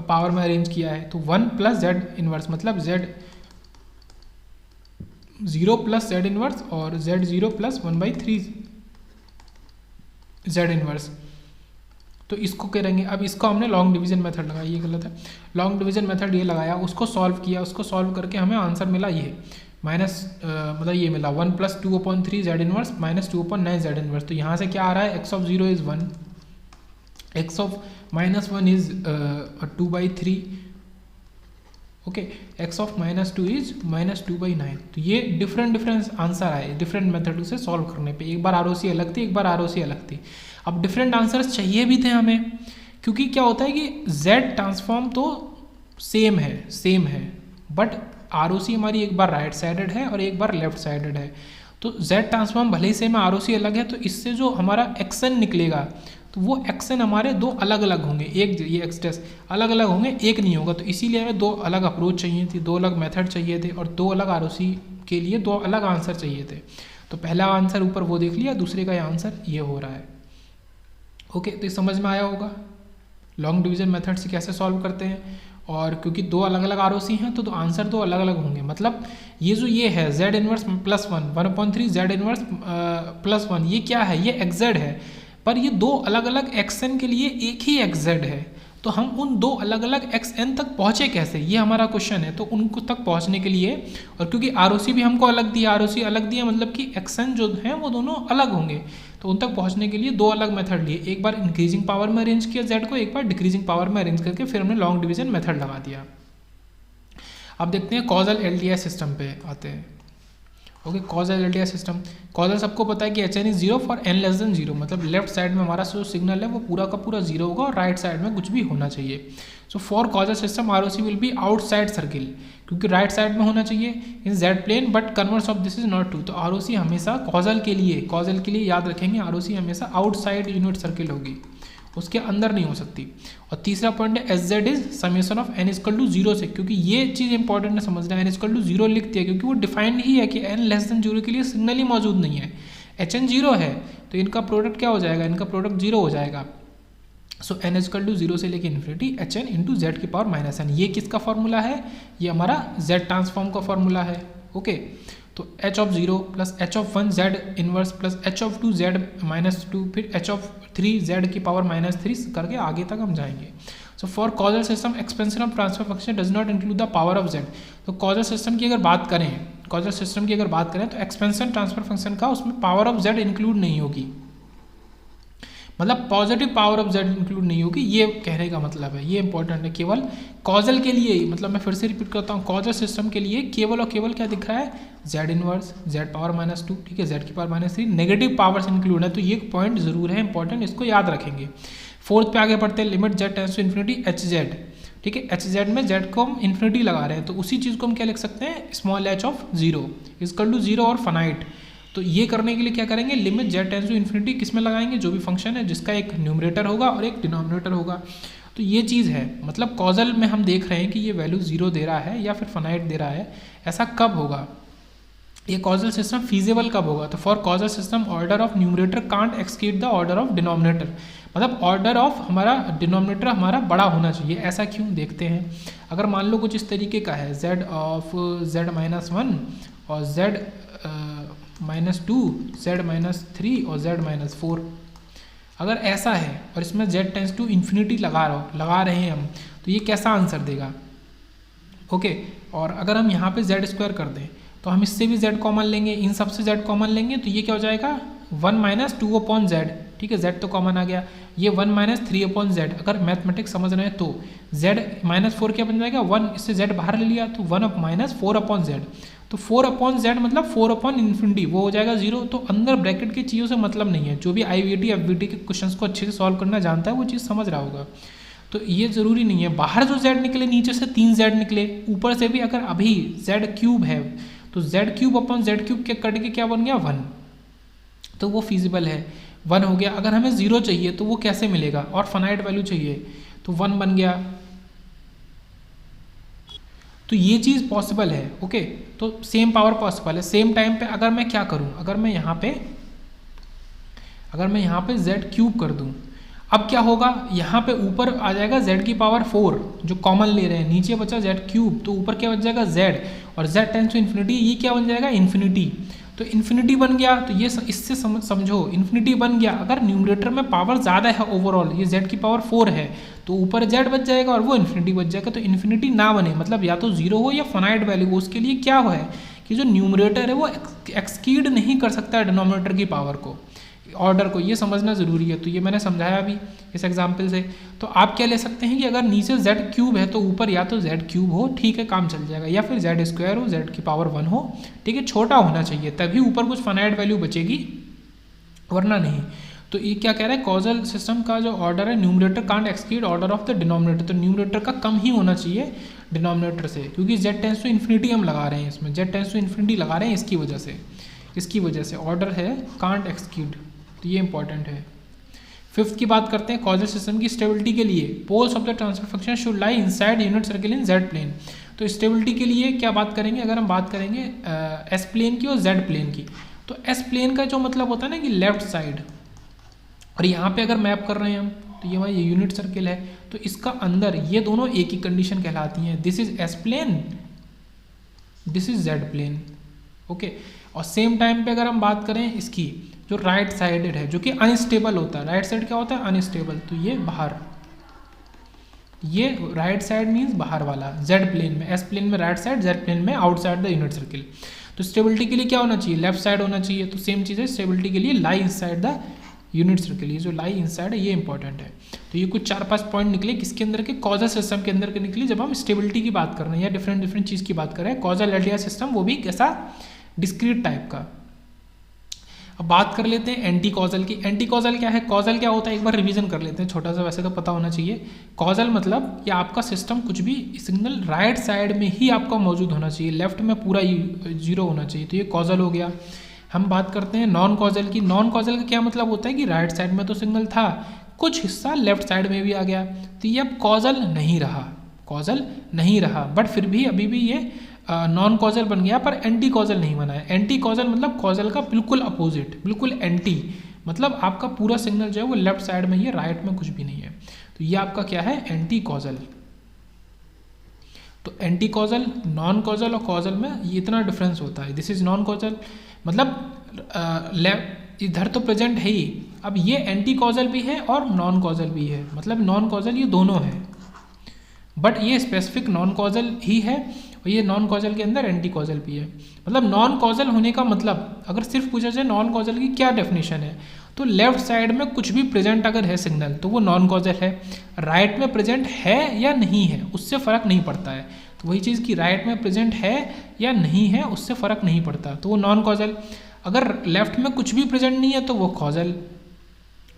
पावर में अरेंज किया है। तो 1 + z इन्वर्स मतलब z0 + z इन्वर्स और z0 + 1/3 z इन्वर्स। तो इसको करेंगे। अब इसको हमने लॉन्ग डिवीजन मेथड लगाया, ये गलत है, लॉन्ग डिवीजन मेथड ये लगाया, उसको सॉल्व किया, उसको सॉल्व करके हमें आंसर मिला ये मतलब ये मिला 1 + 2/3 z इन्वर्स -2/9 z इन्वर्स। तो यहाँ से क्या आ रहा है, x(0) is 1, x(-1) is 2/3, okay, x(-2) is -2/9। तो ये डिफरेंट आंसर आए डिफरेंट मेथड से सॉल्व करने पे। एक बार ROC अलग थी, एक बार ROC अलग थी। अब डिफरेंट आंसर्स चाहिए भी थे हमें, क्योंकि क्या होता है कि z ट्रांसफॉर्म तो सेम है, बट ROC हमारी एक बार राइट साइडेड है और एक बार लेफ्ट साइडेड है। तो z ट्रांसफॉर्म भले ही सेम है, ROC अलग है, तो इससे जो हमारा xn निकलेगा तो वो xn हमारे दो अलग अलग होंगे, एक ये x' अलग अलग होंगे, एक नहीं होगा। तो इसीलिए हमें दो अलग अप्रोच चाहिए थी, दो अलग मेथड चाहिए थे और दो अलग ROC के लिए दो अलग आंसर चाहिए थे। तो पहला आंसर ऊपर वो देख लिया, दूसरे का आंसर ये हो रहा है, ओके। तो समझ में आया होगा लॉन्ग डिवीजन मेथड से कैसे सॉल्व करते हैं। और क्योंकि दो अलग अलग ROC हैं तो आंसर दो अलग अलग होंगे। मतलब ये जो ये है z इन्वर्स +1 1/3 z इन्वर्स +1, ये क्या है, ये xz है, पर ये दो अलग अलग xn के लिए एक ही xz है। तो हम उन दो अलग अलग xn तक पहुँचे कैसे, ये हमारा क्वेश्चन है। तो उनको तक पहुँचने के लिए, और क्योंकि ROC भी हमको अलग दिया, ROC अलग दिया मतलब कि xn जो हैं वो दोनों अलग होंगे। तो उन तक पहुँचने के लिए दो अलग मेथड लिए, एक बार इंक्रीजिंग पावर में अरेंज किया z को, एक बार डिक्रीजिंग पावर में अरेंज करके फिर हमने लॉन्ग डिवीजन मेथड लगा दिया। अब देखते हैं कॉजल LTI सिस्टम पे आते हैं, okay. Causal LTI system, causal सबको पता है कि HN is 0 for n less than 0, मतलब लेफ्ट साइड में हमारा जो सिग्नल है वो पूरा का पूरा 0 होगा और राइट साइड में कुछ भी होना चाहिए। So for causal system ROC will be outside circle, क्योंकि राइट साइड में होना चाहिए in z plane, but converse of this is not true. तो ROC हमेशा कॉजल के लिए याद रखेंगे, ROC हमेशा आउटसाइड यूनिट सर्किल होगी, उसके अंदर नहीं हो सकती। और तीसरा पॉइंट है SZ is summation of n = 0 से, क्योंकि ये चीज़ इंपॉर्टेंट है समझना, n = 0 लिखती है क्योंकि वो डिफाइंड ही है कि n लेस देन 0 के लिए सिग्नल ही मौजूद नहीं है। HN 0 है तो इनका प्रोडक्ट क्या हो जाएगा, इनका प्रोडक्ट 0 हो जाएगा। सो n इजकल टू 0 से लेके infinity H N into Z की पावर माइनस एन। ये किसका फॉर्मूला है? ये हमारा जेड ट्रांसफॉर्म का फॉर्मूला है। ओके, तो H of 0 plus H of 1 Z inverse plus H of 2 Z minus 2 फिर एच ऑफ 3 जेड की पावर माइनस 3 करके आगे तक हम जाएंगे। So for causal system expansion of transfer function does not include the power of Z. तो causal system की अगर बात करें तो एक्सपेंशन ट्रांसफर फंक्शन का उसमें पावर ऑफ जेड इंक्लूड नहीं होगी, मतलब positive power of Z include नहीं होगी, ये कहने का मतलब है। ये इंपॉर्टेंट है। केवल कॉजल के लिए ही, मतलब मैं फिर से रिपीट करता हूँ, कॉजल सिस्टम के लिए केवल और केवल क्या दिख रहा है? Z inverse, Z power minus 2, ठीक है, जेड की power minus 3, negative powers include है। तो ये पॉइंट जरूर है इंपॉर्टेंट, इसको याद रखेंगे। फोर्थ पे आगे बढ़ते हैं, limit Z tends to infinity H Z, ठीक है, एच जेड में जेड को हम इन्फिनिटी लगा रहे हैं, तो उसी चीज़ को हम क्या लिख सकते हैं? Small H of 0 equal to 0 और फाइनाइट। तो ये करने के लिए क्या करेंगे? Limit Z tends to infinity किस में लगाएंगे? जो भी फंक्शन है जिसका एक न्यूमरेटर होगा और एक डिनोमिनेटर होगा। तो ये चीज़ है, मतलब कॉजल में हम देख रहे हैं कि ये वैल्यू 0 दे रहा है या फिर फाइनाइट दे रहा है। ऐसा कब होगा? ये कॉजल सिस्टम फीजिबल कब होगा? तो for causal system order of numerator can't exceed the order of denominator, मतलब ऑर्डर ऑफ हमारा डिनोमिनेटर हमारा बड़ा होना चाहिए। ऐसा क्यों? देखते हैं। अगर मान लो कुछ इस तरीके का है, z ऑफ z माइनस 1 और z माइनस 2, z माइनस 3 और z माइनस 4, अगर ऐसा है और इसमें z टेंस टू इन्फिनिटी लगा रहे हैं हम, तो ये कैसा आंसर देगा? ओके, और अगर हम यहाँ पे z स्क्वायर कर दें तो हम इससे भी z कॉमन लेंगे, इन सब से z कॉमन लेंगे, तो ये क्या हो जाएगा? 1 माइनस 2 अपॉन जेड, ठीक है, z तो कॉमन आ गया। ये 1 माइनस 3 अपॉन जेड, अगर मैथमेटिक्स समझ रहे हैं तो z माइनस 4 क्या बन जाएगा? 1, इससे z बाहर ले लिया तो 1 माइनस 4 अपॉन जेड, तो 4 अपॉन जेड मतलब 4 अपॉन इन्फिनिटी, वो हो जाएगा 0। तो अंदर ब्रैकेट की चीज़ों से मतलब नहीं है। जो भी IVT FVT के क्वेश्चंस को अच्छे से सॉल्व करना जानता है वो चीज़ समझ रहा होगा। तो ये ज़रूरी नहीं है बाहर जो z निकले, नीचे से 3 z निकले, ऊपर से भी अगर अभी z क्यूब है तो z cube upon z cube के कट के क्या बन गया? 1, तो वो फीजिबल है, 1 हो गया। अगर हमें 0 चाहिए तो वो कैसे मिलेगा? और फाइनाइट वैल्यू चाहिए तो 1 बन गया। तो ये चीज़ पॉसिबल है। ओके, तो सेम पावर पॉसिबल है। सेम टाइम पे अगर मैं क्या करूं, अगर मैं यहाँ पे z क्यूब कर दूं, अब क्या होगा? यहाँ पे ऊपर आ जाएगा z की पावर 4 जो कॉमन ले रहे हैं, नीचे बचा z क्यूब, तो ऊपर क्या बच जाएगा? z, और z टेंड्स टू इन्फिनिटी, ये क्या बन जाएगा? इन्फिनिटी। तो इन्फिनिटी बन गया, तो ये इससे समझो इन्फिनिटी बन गया। अगर न्यूमरेटर में पावर ज़्यादा है ओवरऑल, ये z की पावर 4 है, तो ऊपर z बच जाएगा और वो इन्फिनिटी बच जाएगा। तो इन्फिनिटी ना बने, मतलब या तो 0 हो या फाइनाइट वैल्यू हो, उसके लिए क्या है कि जो न्यूमरेटर है वो एक्ससीड नहीं कर सकता डिनोमिनेटर की पावर को, ऑर्डर को। ये समझना ज़रूरी है। तो ये मैंने समझाया अभी इस एग्जाम्पल से। तो आप क्या ले सकते हैं कि अगर नीचे z क्यूब है तो ऊपर या तो z क्यूब हो, ठीक है, काम चल जाएगा, या फिर z स्क्वायर हो, z की पावर 1 हो, ठीक है, छोटा होना चाहिए, तभी ऊपर कुछ फाइनाइट वैल्यू बचेगी, वरना नहीं। तो ये क्या कह रहा है? कॉजल सिस्टम का जो ऑर्डर है, numerator can't exceed order of the denominator, तो न्यूमरेटर का कम ही होना चाहिए डिनोमिनेटर से, क्योंकि z टेंड्स टू इन्फिनिटी हम लगा रहे हैं इसमें, z टेंड्स टू इन्फिनिटी लगा रहे हैं, इसकी वजह से ऑर्डर है कांट एक्ससीड। तो ये इंपॉर्टेंट है। फिफ्थ की बात करते हैं, कॉजल सिस्टम की स्टेबिलिटी के लिए poles of the transfer function should lie inside unit circle in Z plane. तो स्टेबिलिटी के लिए क्या बात करेंगे? अगर हम बात करेंगे एस प्लेन की और जेड प्लेन की, तो एस प्लेन का जो मतलब होता है ना कि लेफ्ट साइड, और यहाँ पे अगर मैप कर रहे हैं हम, तो ये हमारा यूनिट सर्किल है, तो इसका अंदर ये दोनों एक ही कंडीशन कहलाती हैं, this is S plane, this is Z plane. Okay, और सेम टाइम पे अगर हम बात करें इसकी जो राइट साइडेड है, जो कि अनस्टेबल होता है, राइट साइड क्या होता है? अनस्टेबल, तो ये बाहर, ये राइट साइड मीन्स बाहर वाला, जेड प्लेन में, एस प्लेन में राइट साइड, जेड प्लेन में आउटसाइड द यूनिट सर्किल। तो स्टेबिलिटी के लिए क्या होना चाहिए? लेफ्ट साइड होना चाहिए। तो सेम चीज़ है स्टेबिलिटी के लिए, लाई इनसाइड द यूनिट सर्किल, ये जो लाई इनसाइड है ये इंपॉर्टेंट है। तो ये कुछ 4-5 पॉइंट निकले किसके अंदर के? कॉजल सिस्टम के अंदर के निकले, जब हम स्टेबिलिटी की बात कर रहे हैं या डिफरेंट चीज़ की बात कर रहे हैं। कॉजल एलडीआर सिस्टम, वो भी कैसा? डिस्क्रीट टाइप का। अब बात कर लेते हैं एंटी कॉजल की। एंटी कॉजल क्या है? कॉजल क्या होता है एक बार रिवीजन कर लेते हैं, छोटा सा, वैसे तो पता होना चाहिए। कॉजल मतलब ये आपका सिस्टम कुछ भी सिग्नल राइट साइड में ही आपका मौजूद होना चाहिए, लेफ्ट में पूरा 0 होना चाहिए, तो ये कॉजल हो गया। हम बात करते हैं नॉन कॉजल की। नॉन कॉजल का क्या मतलब होता है कि राइट साइड में तो सिग्नल था, कुछ हिस्सा लेफ्ट साइड में भी आ गया, तो ये अब कॉजल नहीं रहा, बट फिर भी अभी भी ये नॉन कॉजल बन गया, पर एंटी कॉजल नहीं बना है। एंटी कॉजल मतलब कॉजल का बिल्कुल अपोजिट, बिल्कुल एंटी, मतलब आपका पूरा सिग्नल जो है वो लेफ्ट साइड में ही है, राइट में कुछ भी नहीं है। तो ये आपका क्या है, एंटी कॉजल। तो एंटी कॉजल, नॉन कॉजल और कॉजल में ये इतना डिफरेंस होता है। दिस इज नॉन कॉजल, मतलब इधर तो प्रेजेंट है ही, अब ये एंटी कॉजल भी है और नॉन कॉजल भी है, मतलब नॉन कॉजल ये दोनों है, बट ये स्पेसिफिक नॉन कॉजल ही है और ये नॉन कॉजल के अंदर एंटी कॉजल भी है। मतलब नॉन कॉजल होने का मतलब, अगर सिर्फ पूछा जाए नॉन कॉजल की क्या डेफिनेशन है, तो लेफ्ट साइड में कुछ भी प्रेजेंट अगर है सिग्नल तो वो नॉन कॉजल है, राइट में प्रेजेंट है या नहीं है उससे फ़र्क नहीं पड़ता है। तो वही चीज़ कि राइट में प्रेजेंट है या नहीं है उससे फ़र्क नहीं पड़ता, तो वो नॉन कॉजल। अगर लेफ्ट में कुछ भी प्रेजेंट नहीं है तो वो कॉजल,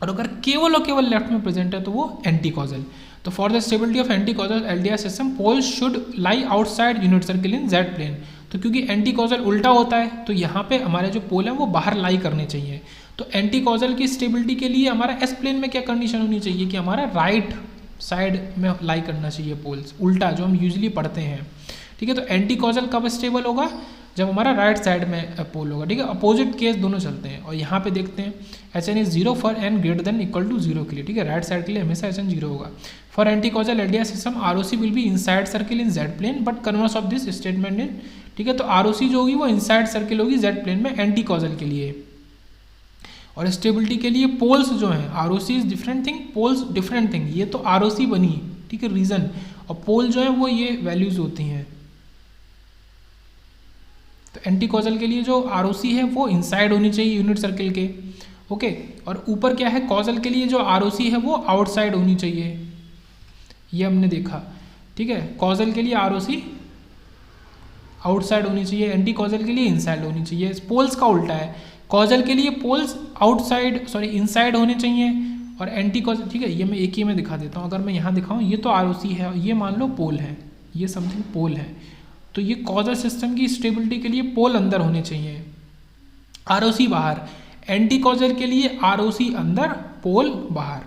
और अगर केवल और केवल लेफ्ट में प्रेजेंट है तो वो एंटी कॉजल। तो for the stability of anti causal LDR system poles should lie outside unit circle in Z plane. तो क्योंकि एंटी कॉजल उल्टा होता है तो यहाँ पे हमारे जो पोल है वो बाहर लाई करने चाहिए। तो एंटी कॉजल की स्टेबिलिटी के लिए हमारा एस प्लेन में क्या कंडीशन होनी चाहिए कि हमारा राइट साइड में लाई करना चाहिए पोल्स, उल्टा जो हम यूजली पढ़ते हैं। ठीक है, तो एंटी कॉजल कब स्टेबल होगा, जब हमारा राइट साइड में पोल होगा। ठीक है, अपोजिट केस दोनों चलते हैं। और यहाँ पे देखते हैं h n is zero for n greater than equal to zero के लिए। ठीक है, राइट साइड के लिए हमेशा एच एन जीरो होगा। For anti causal LDR system ROC will be inside circle in Z plane but converse of this statement in. ठीक है, तो आरओसी जो होगी वो इनसाइड सर्किल होगी जेड प्लेन में एंटी कॉजल के लिए। और स्टेबिलिटी के लिए पोल्स जो हैं, ROC is different thing, poles different thing. ये तो आरओसी बनी, ठीक है, रीजन, और पोल जो है वो ये वैल्यूज होती हैं। तो एंटी कॉजल के लिए जो आरओसी है वो इनसाइड होनी चाहिए यूनिट सर्किल के। ओके, और ऊपर क्या है, कॉजल के लिए जो आरओसी है वो आउटसाइड होनी चाहिए, ये हमने देखा। ठीक है, कॉजल के लिए आरओसी आउटसाइड होनी चाहिए, एंटी कॉजल के लिए इनसाइड होनी चाहिए। पोल्स का उल्टा है, कॉजल के लिए पोल्स इनसाइड होने चाहिए और एंटी कॉजल। ठीक है, ये मैं एक ही में दिखा देता हूँ। अगर मैं यहाँ दिखाऊँ, ये तो आरओसी है और ये मान लो पोल है, ये समथिंग पोल है। तो ये कॉजल सिस्टम की स्टेबिलिटी के लिए पोल अंदर होने चाहिए, आरओसी बाहर। एंटी कॉजल के लिए आरओसी अंदर, पोल बाहर।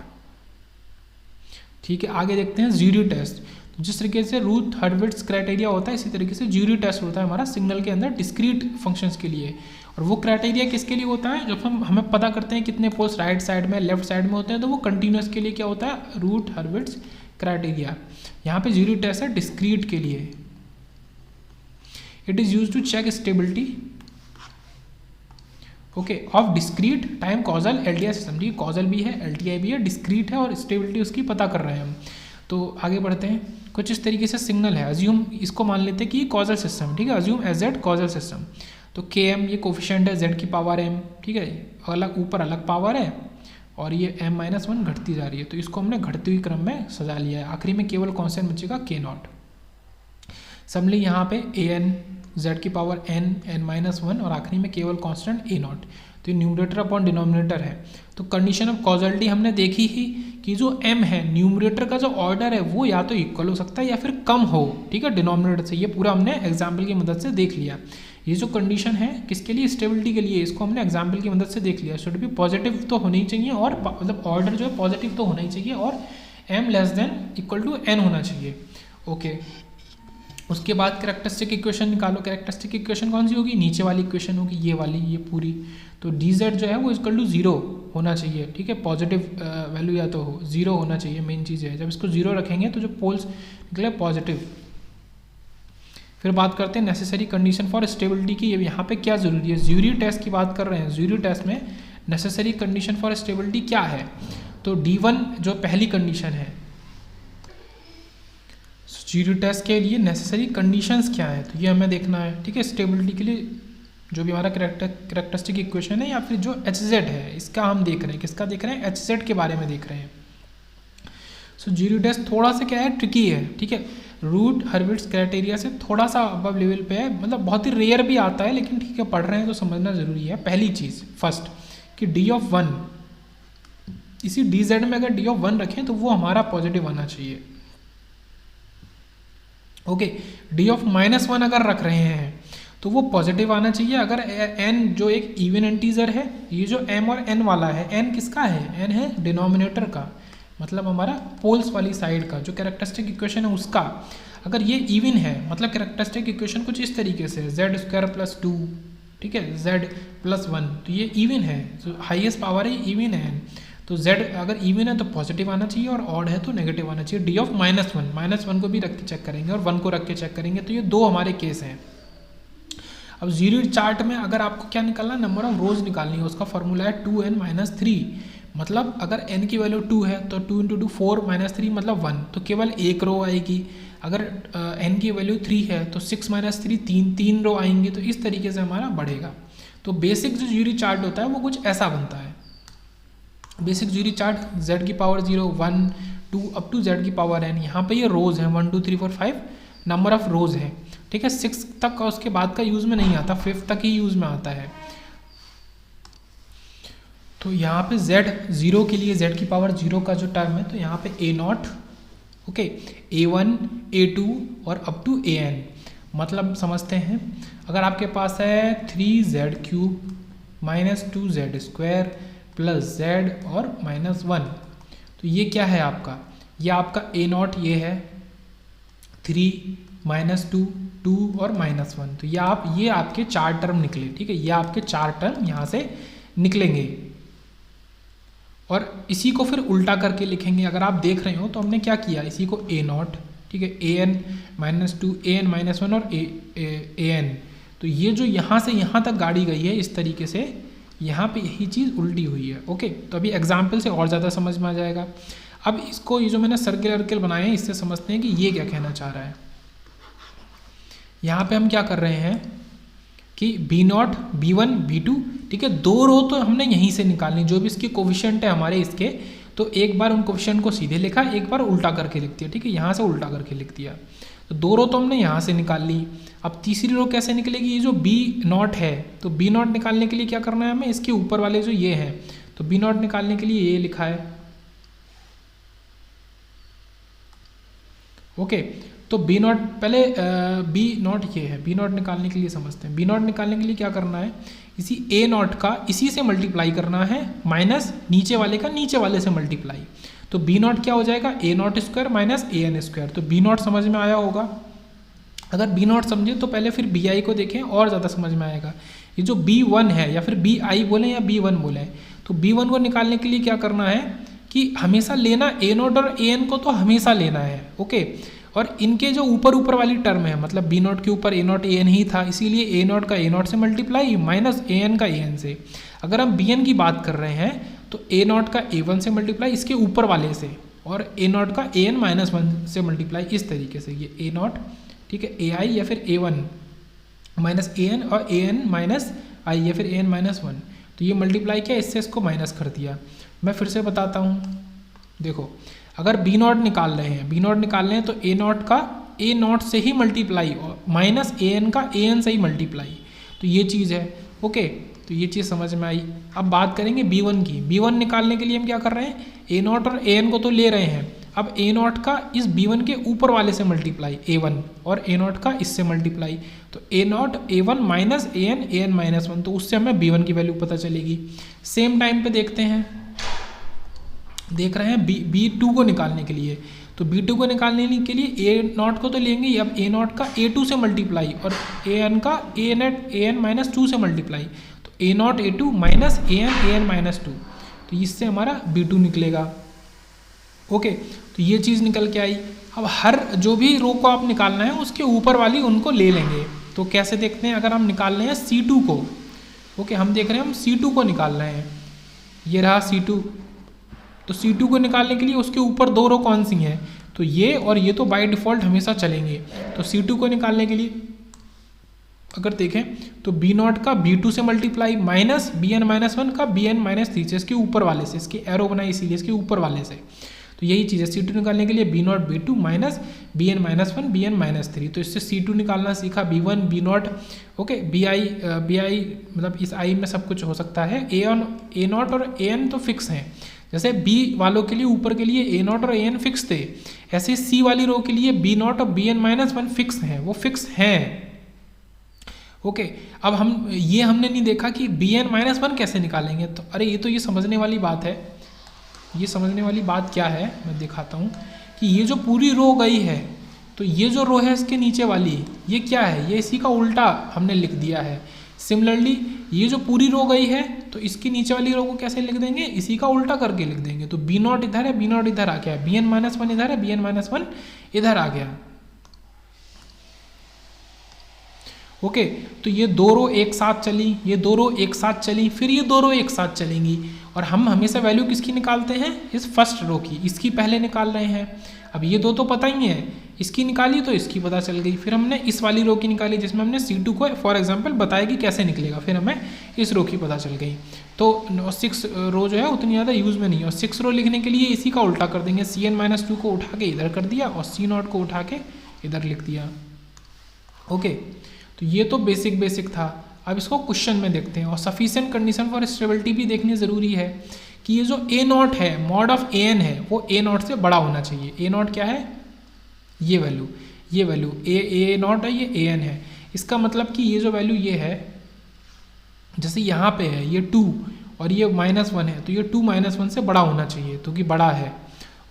ठीक है, आगे देखते हैं ज्यूरी टेस्ट। तो जिस तरीके से रूथ हर्विट्ज क्राइटेरिया होता है, इसी तरीके से ज्यूरी टेस्ट होता है हमारा सिग्नल के अंदर डिस्क्रीट फंक्शंस के लिए। और वो क्राइटेरिया किसके लिए होता है, जब हमें पता करते हैं कितने पोल्स राइट साइड में लेफ्ट साइड में होते हैं, तो वो कंटिन्यूस के लिए क्या होता है, रूथ हर्विट्ज क्राइटेरिया। यहाँ पे ज्यूरी टेस्ट है डिस्क्रीट के लिए। It is use to check stability okay of discrete time causal LTI system. ठीक, कॉजल भी है, एलटीआई भी है, डिस्क्रीट है और स्टेबिलिटी उसकी पता कर रहे हैं हम। तो आगे बढ़ते हैं। कुछ इस तरीके से सिग्नल है, अज्यूम इसको मान लेते हैं कि कॉजल सिस्टम। ठीक है, assume as z causal system. तो के एम ये कोफिशिएंट है जेड की पावर एम। ठीक है, अलग ऊपर अलग पावर है और ये m-1 घटती जा रही है, तो इसको हमने घटती हुई क्रम में सजा लिया है। आखिरी में केवल कॉन्स्टेंट बचेगा के नॉट। समली यहाँ पे ए एन जेड की पावर एन n-1 और आखिरी में केवल कांस्टेंट ए नॉट। तो ये न्यूमरेटर अपॉन डिनोमिनेटर है। तो कंडीशन ऑफ कॉजलिटी हमने देखी ही कि जो m है, न्यूमरेटर का जो ऑर्डर है वो या तो इक्वल हो सकता है या फिर कम हो। ठीक है, डिनोमिनेटर से। ये पूरा हमने एग्जाम्पल की मदद से देख लिया। ये जो कंडीशन है किसके लिए, स्टेबिलिटी के लिए, इसको हमने एग्जाम्पल की मदद से देख लिया। शुड भी पॉजिटिव तो होनी ही चाहिए, और मतलब ऑर्डर जो है पॉजिटिव तो होना ही चाहिए, और m less than equal to n होना चाहिए। ओके, उसके बाद कैरेक्टरिस्टिक इक्वेशन निकालो। कैरेक्टरिस्टिक इक्वेशन कौन सी होगी, नीचे वाली इक्वेशन होगी, ये वाली, ये पूरी। तो डी जेड जो है वो इक्वल टू 0 होना चाहिए। ठीक है, पॉजिटिव वैल्यू या तो हो, 0 होना चाहिए, मेन चीज़ है। जब इसको 0 रखेंगे तो जो पोल्स निकले पॉजिटिव। फिर बात करते हैं नेसेसरी कंडीशन फॉर स्टेबिलिटी की। यहाँ पे क्या ज़रूरी है, ज्यूरी टेस्ट की बात कर रहे हैं। ज्यूरी टेस्ट में नेसेसरी कंडीशन फॉर स्टेबिलिटी क्या है, तो D1 जो पहली कंडीशन है। ज्यूरी टेस्ट के लिए नेसेसरी कंडीशंस क्या है, तो ये हमें देखना है। ठीक है, स्टेबिलिटी के लिए जो भी हमारा कैरेक्टरिस्टिक इक्वेशन है या फिर जो HZ है, इसका हम देख रहे हैं। किसका देख रहे हैं, HZ के बारे में देख रहे हैं। सो ज्यूरी टेस्ट थोड़ा सा क्या है, ट्रिकी है। ठीक है, रूट हर्विट्ज क्राइटेरिया से थोड़ा सा अबव लेवल पे है, मतलब बहुत ही रेयर भी आता है, लेकिन ठीक है पढ़ रहे हैं तो समझना जरूरी है। पहली चीज़ फर्स्ट कि D(1), इसी DZ में अगर D(1) रखें तो वो हमारा पॉजिटिव आना चाहिए। ओके, D(-1) अगर रख रहे हैं तो वो पॉजिटिव आना चाहिए। अगर n जो एक इवन एंटीजर है, ये जो m और n वाला है, n किसका है, n है डिनोमिनेटर का, मतलब हमारा पोल्स वाली साइड का जो कैरेक्टरिस्टिक इक्वेशन है उसका। अगर ये इवन है, मतलब कैरेक्टरिस्टिक इक्वेशन कुछ इस तरीके से z² + 2 ठीक है, z प्लस 1, तो ये इवन है, तो हाईएस्ट पावर है, इवन है, तो z अगर इवन है तो पॉजिटिव आना चाहिए और ऑड है तो नेगेटिव आना चाहिए। डी ऑफ -1 को भी रख के चेक करेंगे और 1 को रख के चेक करेंगे, तो ये दो हमारे केस हैं। अब जीरो चार्ट में अगर आपको क्या निकालना है, नंबर ऑफ रोज निकालनी है, उसका फॉर्मूला है 2n-3, मतलब अगर n की वैल्यू 2 है तो 2 × 2 4 - 3 मतलब 1, तो केवल एक रो आएगी। अगर n की वैल्यू 3 है तो 6 - 3 तीन रो आएंगी, तो इस तरीके से हमारा बढ़ेगा। तो बेसिक जो जीरो चार्ट होता है वो कुछ ऐसा बनता है। बेसिक जीरो चार्ट z की पावर 0 1 2 अप टू z की पावर n, यहाँ पे ये रोज हैं 1 2 3 4 5 नंबर ऑफ रोज है, ठीक है। 6 तक का उसके बाद का यूज में नहीं आता, 5 तक ही यूज में आता है। तो यहाँ पे z 0 के लिए z की पावर 0 का जो टर्म है, तो यहाँ पे a0, ओके, a1 a2 और अप टू an, मतलब समझते हैं अगर आपके पास है 3z³ - 2z² प्लस z और -1, तो ये क्या है आपका, ये आपका a0 ये है 3 -2 2 और -1, तो ये आपके 4 टर्म निकले, ठीक है, ये आपके 4 टर्म यहाँ से निकलेंगे। और इसी को फिर उल्टा करके लिखेंगे, अगर आप देख रहे हो तो हमने क्या किया, इसी को a0, ठीक है, an-2 an-1 और an, तो ये जो यहाँ से यहाँ तक गाड़ी गई है इस तरीके से, यहाँ पे यही चीज़ उल्टी हुई है, ओके। तो अभी एग्जाम्पल से और ज़्यादा समझ में आ जाएगा। अब इसको ये जो मैंने सर्किल बनाए हैं इससे समझते हैं कि ये क्या कहना चाह रहा है। यहाँ पे हम क्या कर रहे हैं कि B0 B1 B2, ठीक है, दो रो तो हमने यहीं से निकालनी, जो भी इसके कोफिशिएंट है हमारे इसके, तो एक बार उन कोफिशिएंट को सीधे लिखा, एक बार उल्टा करके लिख दिया, ठीक है, यहाँ से उल्टा करके लिख दिया। तो दो रो तो हमने यहाँ से निकाल ली। अब तीसरी रो कैसे निकलेगी, ये जो B0 है, तो B0 निकालने के लिए क्या करना है हमें, इसके ऊपर वाले जो ये हैं, तो B0 निकालने के लिए ये लिखा है, ओके। तो B0 पहले B0 ये है, B0 निकालने के लिए समझते हैं। B0 निकालने के लिए क्या करना है, इसी A0 का इसी से मल्टीप्लाई करना है, माइनस नीचे वाले का नीचे वाले से मल्टीप्लाई, तो B0 क्या हो जाएगा, a0² - an²। तो B0 समझ में आया होगा। अगर B0 समझे तो पहले फिर Bi को देखें और ज़्यादा समझ में आएगा। ये जो B1 है, या फिर Bi बोलें या B1 बोलें, तो B1 को निकालने के लिए क्या करना है कि हमेशा लेना a0 और an को, तो हमेशा लेना है, ओके। और इनके जो ऊपर वाली टर्म है, मतलब B0 के ऊपर a0 an ही था, इसीलिए a0 का a0 से मल्टीप्लाई माइनस an का an से। अगर हम bn की बात कर रहे हैं तो a0 का a1 से मल्टीप्लाई इसके ऊपर वाले से, और a0 का an - 1 से मल्टीप्लाई, इस तरीके से ये a0, ठीक है, ai या फिर a1 माइनस an और an माइनस i या फिर an - 1, तो ये मल्टीप्लाई किया, इससे इसको माइनस कर दिया। मैं फिर से बताता हूँ, देखो अगर B0 निकाल रहे हैं, B0 निकाल रहे हैं तो a0 का a0 से ही मल्टीप्लाई और माइनस an का an से ही मल्टीप्लाई, तो ये चीज़ है, ओके। तो ये चीज़ समझ में आई। अब बात करेंगे B1 की। B1 निकालने के लिए हम क्या कर रहे हैं, a0 और an को तो ले रहे हैं, अब a0 का इस B1 के ऊपर वाले से मल्टीप्लाई a1, और a0 का इससे मल्टीप्लाई, तो a0 a1 माइनस an -1, तो उससे हमें B1 की वैल्यू पता चलेगी। सेम टाइम पे देखते हैं, देख रहे हैं B2 को निकालने के लिए, तो B2 को निकालने के लिए a0 को तो लेंगे, अब a0 का a2 से मल्टीप्लाई और an का an - 2 से मल्टीप्लाई, तो a0 a2 माइनस an -2, तो इससे हमारा B2 निकलेगा, ओके। तो ये चीज़ निकल के आई। अब हर जो भी रो को आप निकालना है उसके ऊपर वाली उनको ले लेंगे। तो कैसे देखते हैं, अगर हम निकाल रहे हैं C2 को, ओके, हम देख रहे हैं हम C2 को निकाल रहे हैं, ये रहा C2। तो C2 को निकालने के लिए उसके ऊपर दो रो कौन सी हैं, तो ये और ये तो बाय डिफ़ॉल्ट हमेशा चलेंगे। तो C2 को निकालने के लिए अगर देखें तो B0 का B2 से मल्टीप्लाई माइनस Bn - 1 का Bn - 3 से, इसके ऊपर वाले से, इसके एरो बनाई इसीलिए इसके ऊपर वाले से, तो यही चीज़ है। C2 निकालने के लिए B0 B2 minus Bn - 1 Bn - 3, तो इससे C2 निकालना सीखा। B1 B0, ओके, Bi मतलब इस i में सब कुछ हो सकता है। a0 और an तो फिक्स हैं, जैसे B वालों के लिए ऊपर के लिए a0 और an फिक्स थे, ऐसे C वाली रो के लिए B0 और Bn - 1 फिक्स हैं, वो फिक्स हैं, ओके। अब हमने नहीं देखा कि Bn - 1 कैसे निकालेंगे, तो अरे ये तो ये समझने वाली बात है। ये समझने वाली बात क्या है, मैं दिखाता हूँ कि ये जो पूरी रो गई है, तो ये जो रो है इसके नीचे वाली, ये क्या है, ये इसी का उल्टा हमने लिख दिया है। सिमिलरली ये जो पूरी रो गई है तो इसकी नीचे वाली रो को कैसे लिख देंगे, इसी का उल्टा करके लिख देंगे। तो बी नॉट इधर है, बी नॉट इधर आ गया, बी एन माइनस वन इधर है, बी एन माइनस वन इधर आ गया। ओके, तो ये दो रो एक साथ चली, ये दो रो एक साथ चली, फिर ये दो रो एक साथ चलेंगी, और हम हमेशा वैल्यू किसकी निकालते हैं, इस फर्स्ट रो की, इसकी पहले निकाल रहे हैं। अब ये दो तो पता ही है, इसकी निकाली तो इसकी पता चल गई, फिर हमने इस वाली रो की निकाली जिसमें हमने C2 को फॉर एग्जांपल बताया कि कैसे निकलेगा, फिर हमें इस रो की पता चल गई। तो 6 रो जो है उतनी ज़्यादा यूज़ में नहीं है, और 6 रो लिखने के लिए इसी का उल्टा कर देंगे, Cn-2 को उठा के इधर कर दिया और C0 को उठा के इधर लिख दिया। ओके, तो ये तो बेसिक था। अब इसको क्वेश्चन में देखते हैं, और सफिशिएंट कंडीशन फॉर स्टेबिलिटी भी देखनी ज़रूरी है कि ये जो ए नॉट है, मॉड ऑफ ए एन है, वो ए नॉट से बड़ा होना चाहिए। ए नॉट क्या है, ये वैल्यू ए नॉट है, ये ए एन है। इसका मतलब कि ये जो वैल्यू ये है, जैसे यहाँ पे है ये 2 और ये -1 है, तो ये 2 -1 से बड़ा होना चाहिए, तो कि बड़ा है।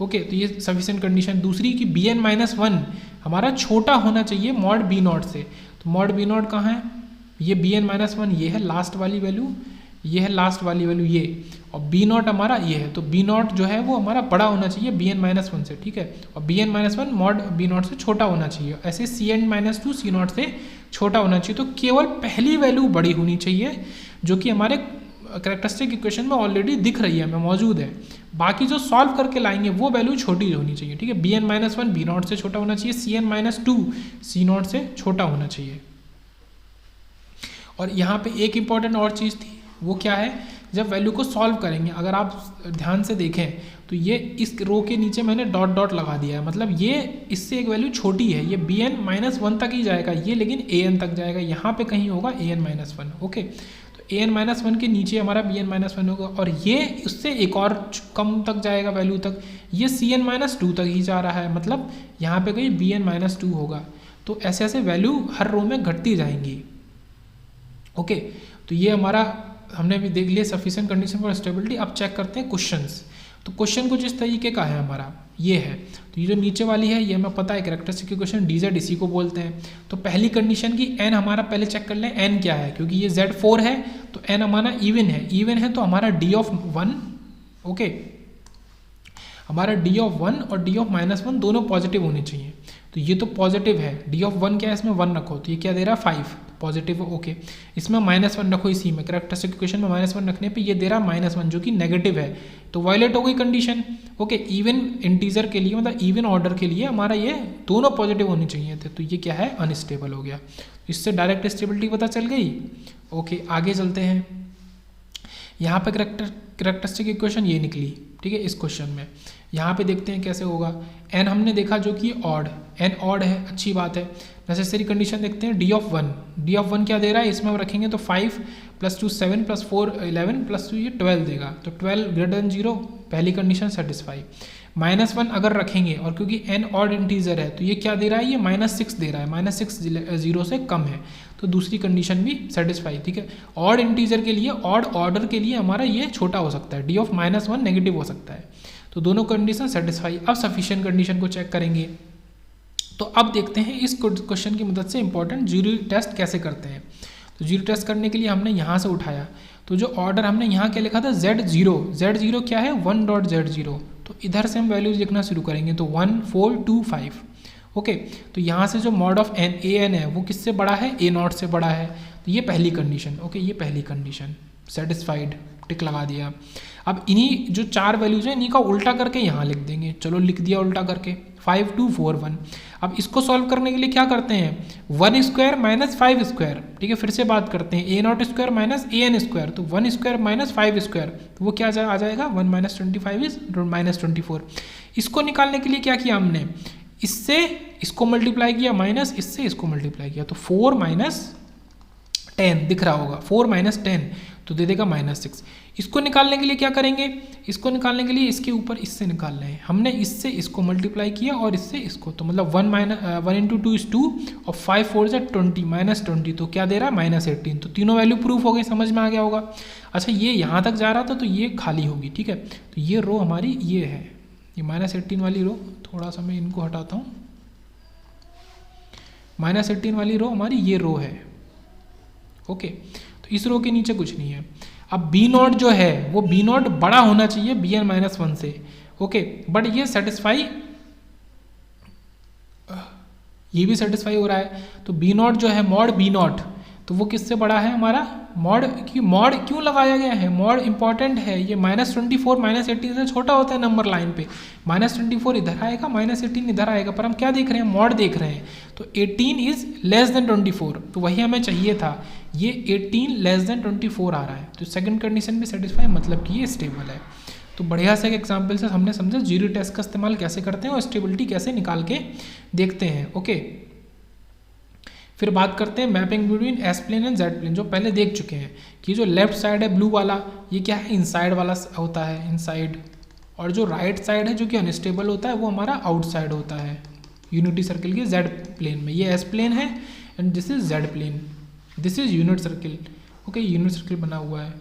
ओके, तो ये सफिशिएंट कंडीशन। दूसरी कि बी एन -1 हमारा छोटा होना चाहिए मॉड बी नॉट से। तो मॉड बी नॉट कहाँ है, ये बी एन -1 ये है लास्ट वाली वैल्यू, ये है लास्ट वाली वैल्यू ये, और बी नॉट हमारा ये है। तो बी नॉट जो है वो हमारा बड़ा होना चाहिए बी एन -1 से, ठीक है, और b n -1 mod b not से छोटा होना चाहिए। ऐसे सी एन -2 सी नॉट से छोटा होना चाहिए। तो केवल पहली वैल्यू बड़ी होनी चाहिए, जो कि हमारे कैरेक्टरिस्टिक इक्वेशन में ऑलरेडी दिख रही है, हमें मौजूद है। बाकी जो सॉल्व करके लाएंगे वो वैल्यू छोटी होनी चाहिए, ठीक है। बी एन -1 बी नॉट से छोटा होना चाहिए, सी एन -2 सी नॉट से छोटा होना चाहिए। और यहाँ पे एक इंपॉर्टेंट और चीज़ थी, वो क्या है, जब वैल्यू को सॉल्व करेंगे, अगर आप ध्यान से देखें तो ये इस रो के नीचे मैंने डॉट डॉट लगा दिया है, मतलब ये इससे एक वैल्यू छोटी है, ये बी एन -1 तक ही जाएगा ये, लेकिन ए एन तक जाएगा, यहाँ पे कहीं होगा ए एन -1। ओके, तो ए एन -1 के नीचे हमारा बी एन -1 होगा, और ये उससे एक और कम तक जाएगा वैल्यू तक, ये सी एन -2 तक ही जा रहा है, मतलब यहाँ पे कहीं बी एन -2 होगा। तो ऐसे ऐसे वैल्यू हर रो में घटती जाएंगी। ओके, तो ये हमारा हमने भी देख लिया सफिशिएंट कंडीशन फॉर स्टेबिलिटी। अब चेक करते हैं क्वेश्चंस। तो क्वेश्चन कुछ इस तरीके का है हमारा, ये है। तो ये जो नीचे वाली है ये हमें पता है, कैरेक्टरिस्टिक इक्वेशन DZ इसी को बोलते हैं। तो पहली कंडीशन की n हमारा पहले चेक कर लें, n क्या है, क्योंकि ये Z4 है तो n हमारा इवन है तो हमारा D ऑफ 1, ओके, हमारा D ऑफ 1 और D ऑफ -1 दोनों पॉजिटिव होने चाहिए। तो ये तो पॉजिटिव है, D ऑफ 1 क्या है, इसमें 1 रखो, तो ये क्या दे रहा है 5, पॉजिटिव है। ओके, इसमें -1 रखो, इसी में कैरेक्टरिस्टिक इक्वेशन में -1 रखने पे ये दे रहा है -1 जो कि नेगेटिव है, तो वायलेट हो गई कंडीशन। ओके, इवन इंटीजर के लिए, मतलब इवन ऑर्डर के लिए हमारा ये दोनों पॉजिटिव होने चाहिए थे, तो ये क्या है, अनस्टेबल हो गया। इससे डायरेक्ट स्टेबिलिटी पता चल गई। ओके, आगे चलते हैं। यहाँ पे कैरेक्टरिस्टिक इक्वेशन ये निकली, ठीक है, इस क्वेश्चन में। यहाँ पे देखते हैं कैसे होगा। n हमने देखा जो कि ऑड, n ऑड है, अच्छी बात है। नेसेसरी कंडीशन देखते हैं, D ऑफ 1 क्या दे रहा है, इसमें हम रखेंगे तो 5 + 2 7 + 4 11 + 2 ये 12 देगा, तो 12 > 0, पहली कंडीशन सेटिस्फाई। -1 अगर रखेंगे, और क्योंकि n ऑड इंटीजर है तो ये क्या दे रहा है, ये -6 दे रहा है, -6 0 से कम है, तो दूसरी कंडीशन भी सेटिस्फाई, ठीक है। ऑड इंटीजर के लिए, ऑड ऑर्डर के लिए हमारा ये छोटा हो सकता है, D ऑफ -1 नेगेटिव हो सकता है, तो दोनों कंडीशन सेटिस्फाई। अब सफिशिएंट कंडीशन को चेक करेंगे। तो अब देखते हैं इस क्वेश्चन की मदद से इंपॉर्टेंट जीरो टेस्ट कैसे करते हैं। तो जीरो टेस्ट करने के लिए हमने यहाँ से उठाया, तो जो ऑर्डर हमने यहाँ क्या लिखा था, Z0 क्या है, 1.Z0, तो इधर से हम वैल्यूज लिखना शुरू करेंगे, तो 1 4 2 5। ओके, तो यहाँ से जो मॉड ऑफ एन है वो किससे बड़ा है, A0 से बड़ा है, तो ये पहली कंडीशन। ओके, ये पहली कंडीशन सेटिस्फाइड, टिक लगा दिया। अब इन्हीं जो 4 वैल्यूज हैं इन्हीं का उल्टा करके यहाँ लिख देंगे, चलो लिख दिया उल्टा करके, 5 2 4 1। अब इसको सॉल्व करने के लिए क्या करते हैं, 1 स्क्वायर - 5 स्क्वायर, ठीक है, फिर से बात करते हैं, A0 स्क्वायर - AN स्क्वायर, तो 1 स्क्वायर - 5 स्क्वायर, तो वो क्या आ जाएगा, 1 - 25 इज -24। इसको निकालने के लिए क्या किया हमने, इससे इसको मल्टीप्लाई किया, माइनस इससे इसको मल्टीप्लाई किया, तो 4 - 10 दिख रहा होगा, 4 - 10 तो दे देगा -6। इसको निकालने के लिए क्या करेंगे, इसको निकालने के लिए इसके ऊपर इससे निकाल रहे हैं, हमने इससे इसको मल्टीप्लाई किया और इससे इसको, तो मतलब 1 × 2 इज 2 और 5 4 = 20 -20, तो क्या दे रहा है, -18। तो तीनों वैल्यू प्रूफ हो गई, समझ में आ गया होगा। अच्छा, ये यहाँ तक जा रहा था तो ये खाली होगी, ठीक है, तो ये रो हमारी ये है, ये -18 वाली रो, थोड़ा सा मैं इनको हटाता हूँ, -18 वाली रो हमारी ये रो है। ओके, तो इस रो के नीचे कुछ नहीं है। अब बी नॉट जो है वो बी नॉट बड़ा होना चाहिए बी एन माइनस वन से, ओके, बट ये सेटिस्फाई, ये भी सेटिस्फाई हो रहा है। तो बी नॉट जो है मॉड बी नॉट, तो वो किससे बड़ा है हमारा मॉड, की मॉड क्यों लगाया गया है, मॉड इंपॉर्टेंट है। ये -24 -18 से छोटा होता है नंबर लाइन पे, -24 इधर आएगा, -18 इधर आएगा, पर हम क्या देख रहे हैं, मॉड देख रहे हैं। तो 18 इज लेस देन 24, तो वही हमें चाहिए था, ये 18 लेस देन 24 आ रहा है, तो सेकंड कंडीशन भी सेटिस्फाई, मतलब कि ये स्टेबल है। तो बढ़िया से एक एग्जाम्पल से हमने समझा जीरो टेस्ट का इस्तेमाल कैसे करते हैं और स्टेबिलिटी कैसे निकाल के देखते हैं। ओके, फिर बात करते हैं mapping between s plane and z plane, जो पहले देख चुके हैं कि जो लेफ्ट साइड है ब्लू वाला, ये क्या है, इनसाइड वाला होता है, इनसाइड, और जो राइट साइड है जो कि अनस्टेबल होता है वो हमारा आउटसाइड होता है यूनिटी सर्किल के जेड प्लेन में। ये एस प्लेन है and this is Z plane, this is unit circle. Okay, unit circle बना हुआ है।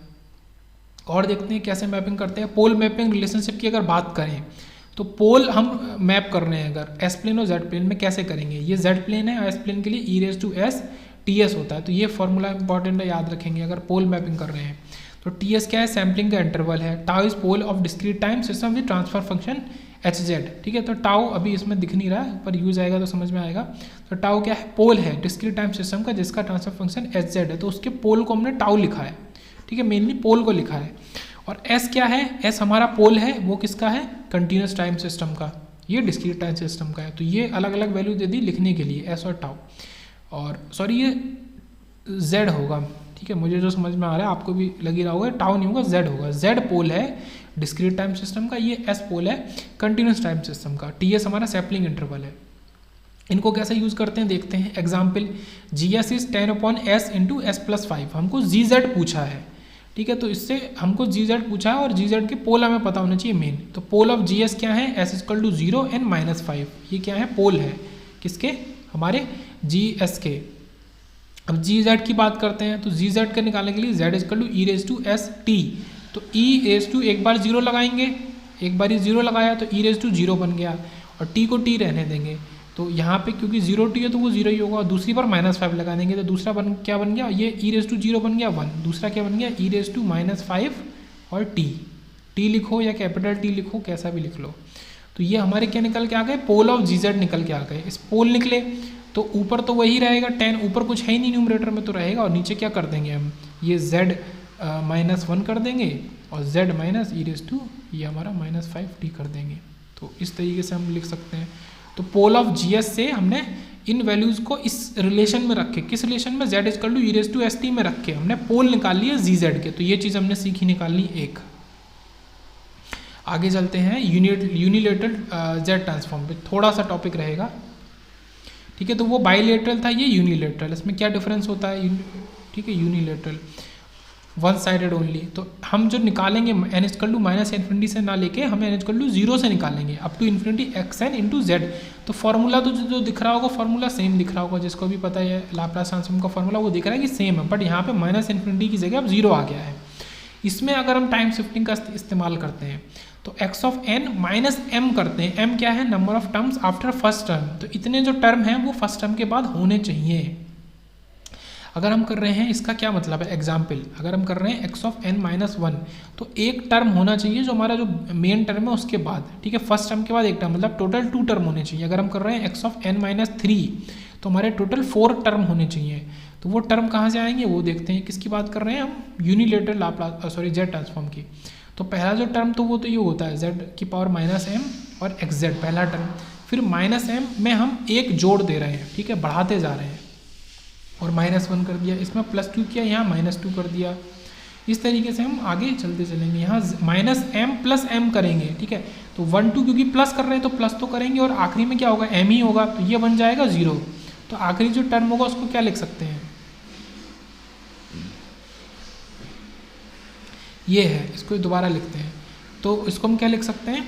और देखते हैं कैसे मैपिंग करते हैं। पोल मैपिंग रिलेशनशिप की अगर बात करें तो पोल हम मैप कर रहे हैं अगर एस प्लेन और जेड प्लेन में, कैसे करेंगे, ये जेड प्लेन है, एस प्लेन के लिए e⁻s होता है, तो ये फॉर्मूला इंपॉर्टेंट है, याद रखेंगे अगर पोल मैपिंग कर रहे हैं। तो ts क्या है, सैम्पलिंग का इंटरवल है, tau is pole of discrete time system with transfer function hz, ठीक है। तो टाउ अभी इसमें दिख नहीं रहा है, पर यूज आएगा तो समझ में आएगा। तो टाउ क्या है, पोल है डिस्क्रीट टाइम सिस्टम का जिसका ट्रांसफर फंक्शन hz है, तो उसके पोल को हमने टाउ लिखा है, ठीक है, मेनली पोल को लिखा है। और s क्या है, s हमारा पोल है, वो किसका है, कंटिन्यूस टाइम सिस्टम का, ये डिस्क्रीट टाइम सिस्टम का है। तो ये अलग अलग वैल्यू दे दी लिखने के लिए, s और टाउ, और सॉरी ये z होगा, ठीक है, मुझे जो समझ में आ रहा है आपको भी लग ही रहा होगा, टाउ नहीं होगा z होगा, z पोल है डिस्क्रीट टाइम सिस्टम का, ये s पोल है कंटिन्यूस टाइम सिस्टम का, ts हमारा सैम्पलिंग इंटरवल है। इनको कैसे यूज करते हैं देखते हैं। Example, GS is 10/s into s+5, हमको gz पूछा है, ठीक है, तो इससे हमको gz पूछा है और gz के पोल हमें पता होना चाहिए मेन। तो पोल ऑफ GS क्या है, s = 0 and -5, ये क्या है, पोल है किसके, हमारे GS के। अब gz की बात करते हैं, तो gz का निकालने के लिए z = e⁻st, तो e⁻, एक बार 0 लगाएंगे, एक बार 0 लगाया तो e⁻0 बन गया, और t को t रहने देंगे, तो यहाँ पे क्योंकि 0t है तो वो 0 ही होगा, और दूसरी बार -5 लगा देंगे, तो दूसरा क्या बन गया, ये e⁻0 बन गया 1, दूसरा क्या बन गया e⁻−5 और t लिखो या कैपिटल T लिखो, कैसा भी लिख लो। तो ये हमारे क्या निकल के आ गए, पोल ऑफ gz निकल के आ गए। इस पोल निकले तो ऊपर तो वही रहेगा 10, ऊपर कुछ है ही नहीं न्यूमरेटर में तो रहेगा, और नीचे क्या कर देंगे हम, ये z-1 कर देंगे और z माइनस e⁻, ये हमारा -5t कर देंगे। तो इस तरीके से हम लिख सकते हैं। तो पोल ऑफ GS से हमने इन वैल्यूज़ को इस रिलेशन में रखे, किस रिलेशन में, z = e⁻st में रख के हमने पोल निकाल लिए gz के, तो ये चीज़ हमने सीखी निकालनी एक। आगे चलते हैं यूनिलेटरल z ट्रांसफॉर्म पे, थोड़ा सा टॉपिक रहेगा, ठीक है। तो वो बाइलेटरल था, ये यूनिलेटरल, इसमें क्या डिफरेंस होता है, ठीक है, यूनिलेटरल वन साइडेड ओनली। तो हम जो निकालेंगे n = -∞ से ना लेके हमें n = 0 से निकालेंगे up to infinity xn × z। तो फॉर्मूला तो जो दिख रहा होगा, फॉर्मूला सेम दिख रहा होगा, जिसको भी पता है लाप्लास ट्रांसफॉर्म का फॉर्मूला वो दिख रहा है कि सेम है, बट यहाँ पे -∞ की जगह अब 0 आ गया है। इसमें अगर हम टाइम शिफ्टिंग का इस्तेमाल करते हैं तो x(n) - m करते हैं, m क्या है, number of terms after first term, तो इतने जो टर्म हैं वो फर्स्ट टर्म के बाद होने चाहिए। अगर हम कर रहे हैं, इसका क्या मतलब है, एग्जाम्पल अगर हम कर रहे हैं x(n - 1), तो एक टर्म होना चाहिए जो हमारा जो मेन टर्म है उसके बाद, ठीक है, फर्स्ट टर्म के बाद एक टर्म, मतलब टोटल 2 टर्म होने चाहिए। अगर हम कर रहे हैं x(n - 3), तो हमारे टोटल 4 टर्म होने चाहिए। तो वो टर्म कहाँ से आएंगे वो देखते हैं। किसकी बात कर रहे हैं हम, यूनिलेटरल z ट्रांसफॉर्म की। तो पहला जो टर्म तो वो तो ये होता है z⁻m और xz पहला टर्म, फिर -m में हम एक जोड़ दे रहे हैं, ठीक है, बढ़ाते जा रहे हैं, और -1 कर दिया, इसमें +2 किया, यहाँ -2 कर दिया। इस तरीके से हम आगे चलते चलेंगे, यहाँ -m + m करेंगे, ठीक है। तो 1 2 क्योंकि प्लस कर रहे हैं तो प्लस तो करेंगे, और आखिरी में क्या होगा, m ही होगा, तो ये बन जाएगा 0। तो आखिरी जो टर्म होगा उसको क्या लिख सकते हैं, ये है, इसको दोबारा लिखते हैं। तो इसको हम क्या लिख सकते हैं,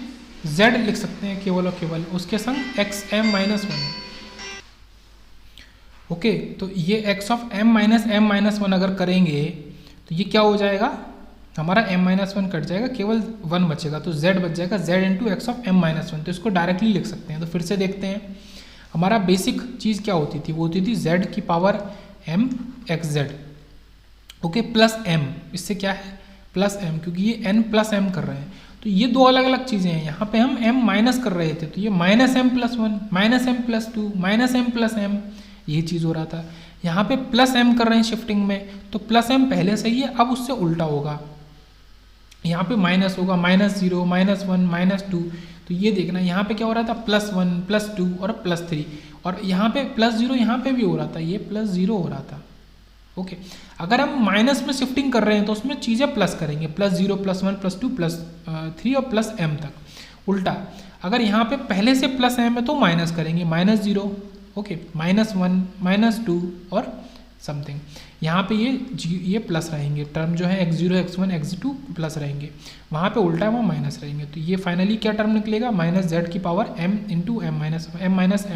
z लिख सकते हैं केवल और केवल, उसके संग xm - 1। ओके, तो ये x(m - m - 1) अगर करेंगे तो ये क्या हो जाएगा, हमारा m - 1 कट जाएगा, केवल 1 बचेगा, तो z बच जाएगा z × x(m - 1), तो इसको डायरेक्टली लिख सकते हैं। तो फिर से देखते हैं, हमारा बेसिक चीज़ क्या होती थी, वो होती थी z⁻m xz, okay, plus M, इससे क्या है प्लस एम, क्योंकि ये एन प्लस एम कर रहे हैं, तो ये दो अलग अलग चीज़ें हैं। यहाँ पे हम एम माइनस कर रहे थे, तो ये minus m plus one, minus m plus two, minus m plus m, ये चीज़ हो रहा था। यहाँ पे प्लस एम कर रहे हैं शिफ्टिंग में, तो प्लस एम पहले से ही है, अब उससे उल्टा होगा, यहाँ पे माइनस होगा, minus zero, minus one, minus two. तो ये देखना यहाँ पे क्या हो रहा था, प्लस वन, प्लस टू और प्लस थ्री, और यहाँ पे प्लस जीरो यहाँ पे भी हो रहा था, ये प्लस जीरो हो रहा था। ओके, अगर हम माइनस में शिफ्टिंग कर रहे हैं तो उसमें चीज़ें प्लस करेंगे, plus zero, plus one, plus two, plus three और प्लस एम तक। उल्टा अगर यहाँ पे पहले से प्लस एम है तो माइनस करेंगे, minus zero, okay, minus one, minus two और समथिंग। यहाँ पे ये प्लस रहेंगे, टर्म जो है x0, x1, x2 प्लस रहेंगे, वहाँ पे उल्टा वो माइनस रहेंगे। तो ये फाइनली क्या टर्म निकलेगा, माइनस जेड की power m into m minus m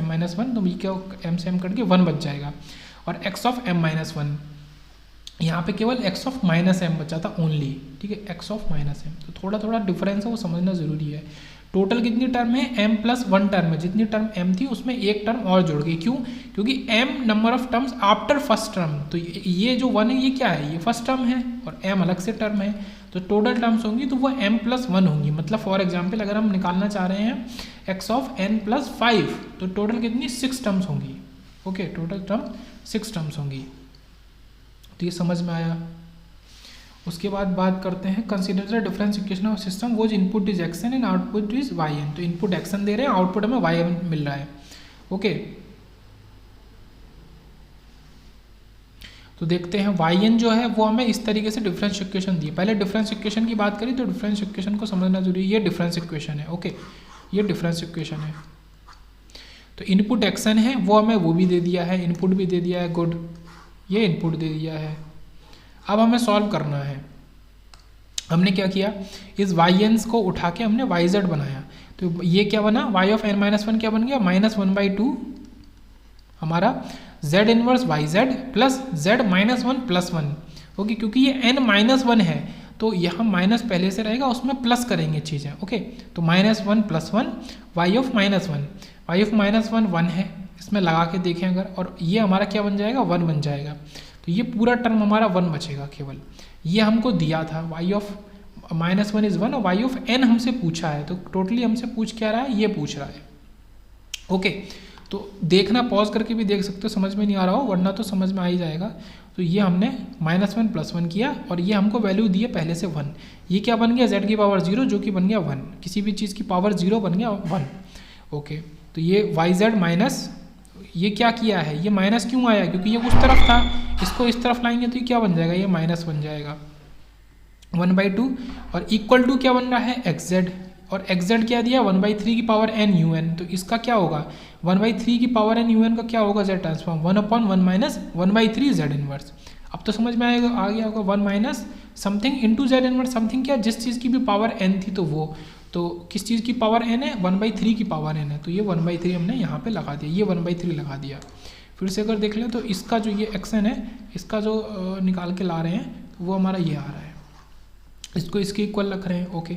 minus one, तो ये क्या m से m कट के 1 बच जाएगा, और x of m minus one, यहाँ पे केवल x ऑफ माइनस एम बचा था ओनली, ठीक है, x ऑफ माइनस एम। तो थोड़ा थोड़ा डिफरेंस है वो समझना जरूरी है। टोटल कितनी टर्म है, m प्लस वन टर्म है, जितनी टर्म m थी उसमें एक टर्म और जुड़ गई, क्यों, क्योंकि m number of terms after first term, तो ये जो वन है ये क्या है, ये फर्स्ट टर्म है और m अलग से टर्म है, तो टोटल टर्म्स होंगी तो वो m प्लस वन होंगी। मतलब फॉर एग्जाम्पल अगर हम निकालना चाह रहे हैं x of n plus five, तो टोटल कितनी 6 टर्म्स होंगी, ओके, टोटल टर्म 6 टर्म्स होंगी। तो ये समझ में आया। उसके बाद बात करते हैं consider the difference equation of system whose input is x n and output is y n. तो इनपुट एक्सन दे रहे हैं, आउटपुट हमें वाई एन मिल रहा है, ओके। तो देखते हैं वाई एन जो है वो हमें इस तरीके से डिफरेंस इक्वेशन दी है। पहले डिफरेंस इक्वेशन की बात करी तो डिफरेंस इक्वेशन को समझना जरूरी है। ये डिफरेंस इक्वेशन है, ओके, ये डिफरेंस इक्वेशन है। तो इनपुट एक्सन है वो हमें वो भी दे दिया है, इनपुट भी दे दिया है, गुड, ये इनपुट दे दिया है। अब हमें सॉल्व करना है। हमने क्या किया, इस वाई एन को उठा के हमने वाई जेड बनाया, तो ये क्या बना, y of N minus one क्या बन गया, माइनस वन बाई टू हमारा z inverse y z plus z minus one plus one, okay, क्योंकि ये एन माइनस वन है तो यहाँ माइनस पहले से रहेगा, उसमें प्लस करेंगे चीज़ें, ओके। तो minus one plus one, y of minus one, y of minus one one है, इसमें लगा के देखें अगर, और ये हमारा क्या बन जाएगा, वन बन जाएगा। तो ये पूरा टर्म हमारा वन बचेगा केवल, ये हमको दिया था, y of minus one is one, और वाई ऑफ एन हमसे पूछा है, तो टोटली हमसे पूछ क्या रहा है, ये पूछ रहा है, ओके। तो देखना, पॉज करके भी देख सकते हो, समझ में नहीं आ रहा हो, वरना तो समझ में आ ही जाएगा। तो ये हमने माइनस वन प्लस वन किया, और ये हमको वैल्यू दी है पहले से वन, ये क्या बन गया, जेड की पावर जीरो, जो कि बन गया वन, किसी भी चीज़ की पावर जीरो बन गया वन, ओके। तो ये वाई जेड माइनस, ये क्या किया है, ये माइनस क्यों आया, क्योंकि ये उस तरफ था, इसको इस तरफ लाएंगे तो ये क्या बन जाएगा, ये माइनस बन जाएगा, वन बाई टू, और इक्वल टू क्या बन रहा है, एक्स जेड, और एक्स जेड क्या दिया, वन बाई थ्री की पावर एन यू एन, तो इसका क्या होगा, वन बाई थ्री की पावर एन यू एन का क्या होगा, Z transform, one upon one minus one by three Z inverse. अब तो समझ में आएगा, आ गया होगा, one minus something into Z inverse, something क्या, जिस चीज़ की भी पावर एन थी तो वो, तो किस चीज़ की पावर एन है, वन बाई थ्री की पावर एन है, तो ये वन बाई थ्री हमने यहाँ पे लगा दिया, ये वन बाई थ्री लगा दिया। फिर से अगर देख लें तो इसका जो ये एक्सन है, इसका जो निकाल के ला रहे हैं वो हमारा ये आ रहा है, इसको इसके इक्वल रख रहे हैं, ओके।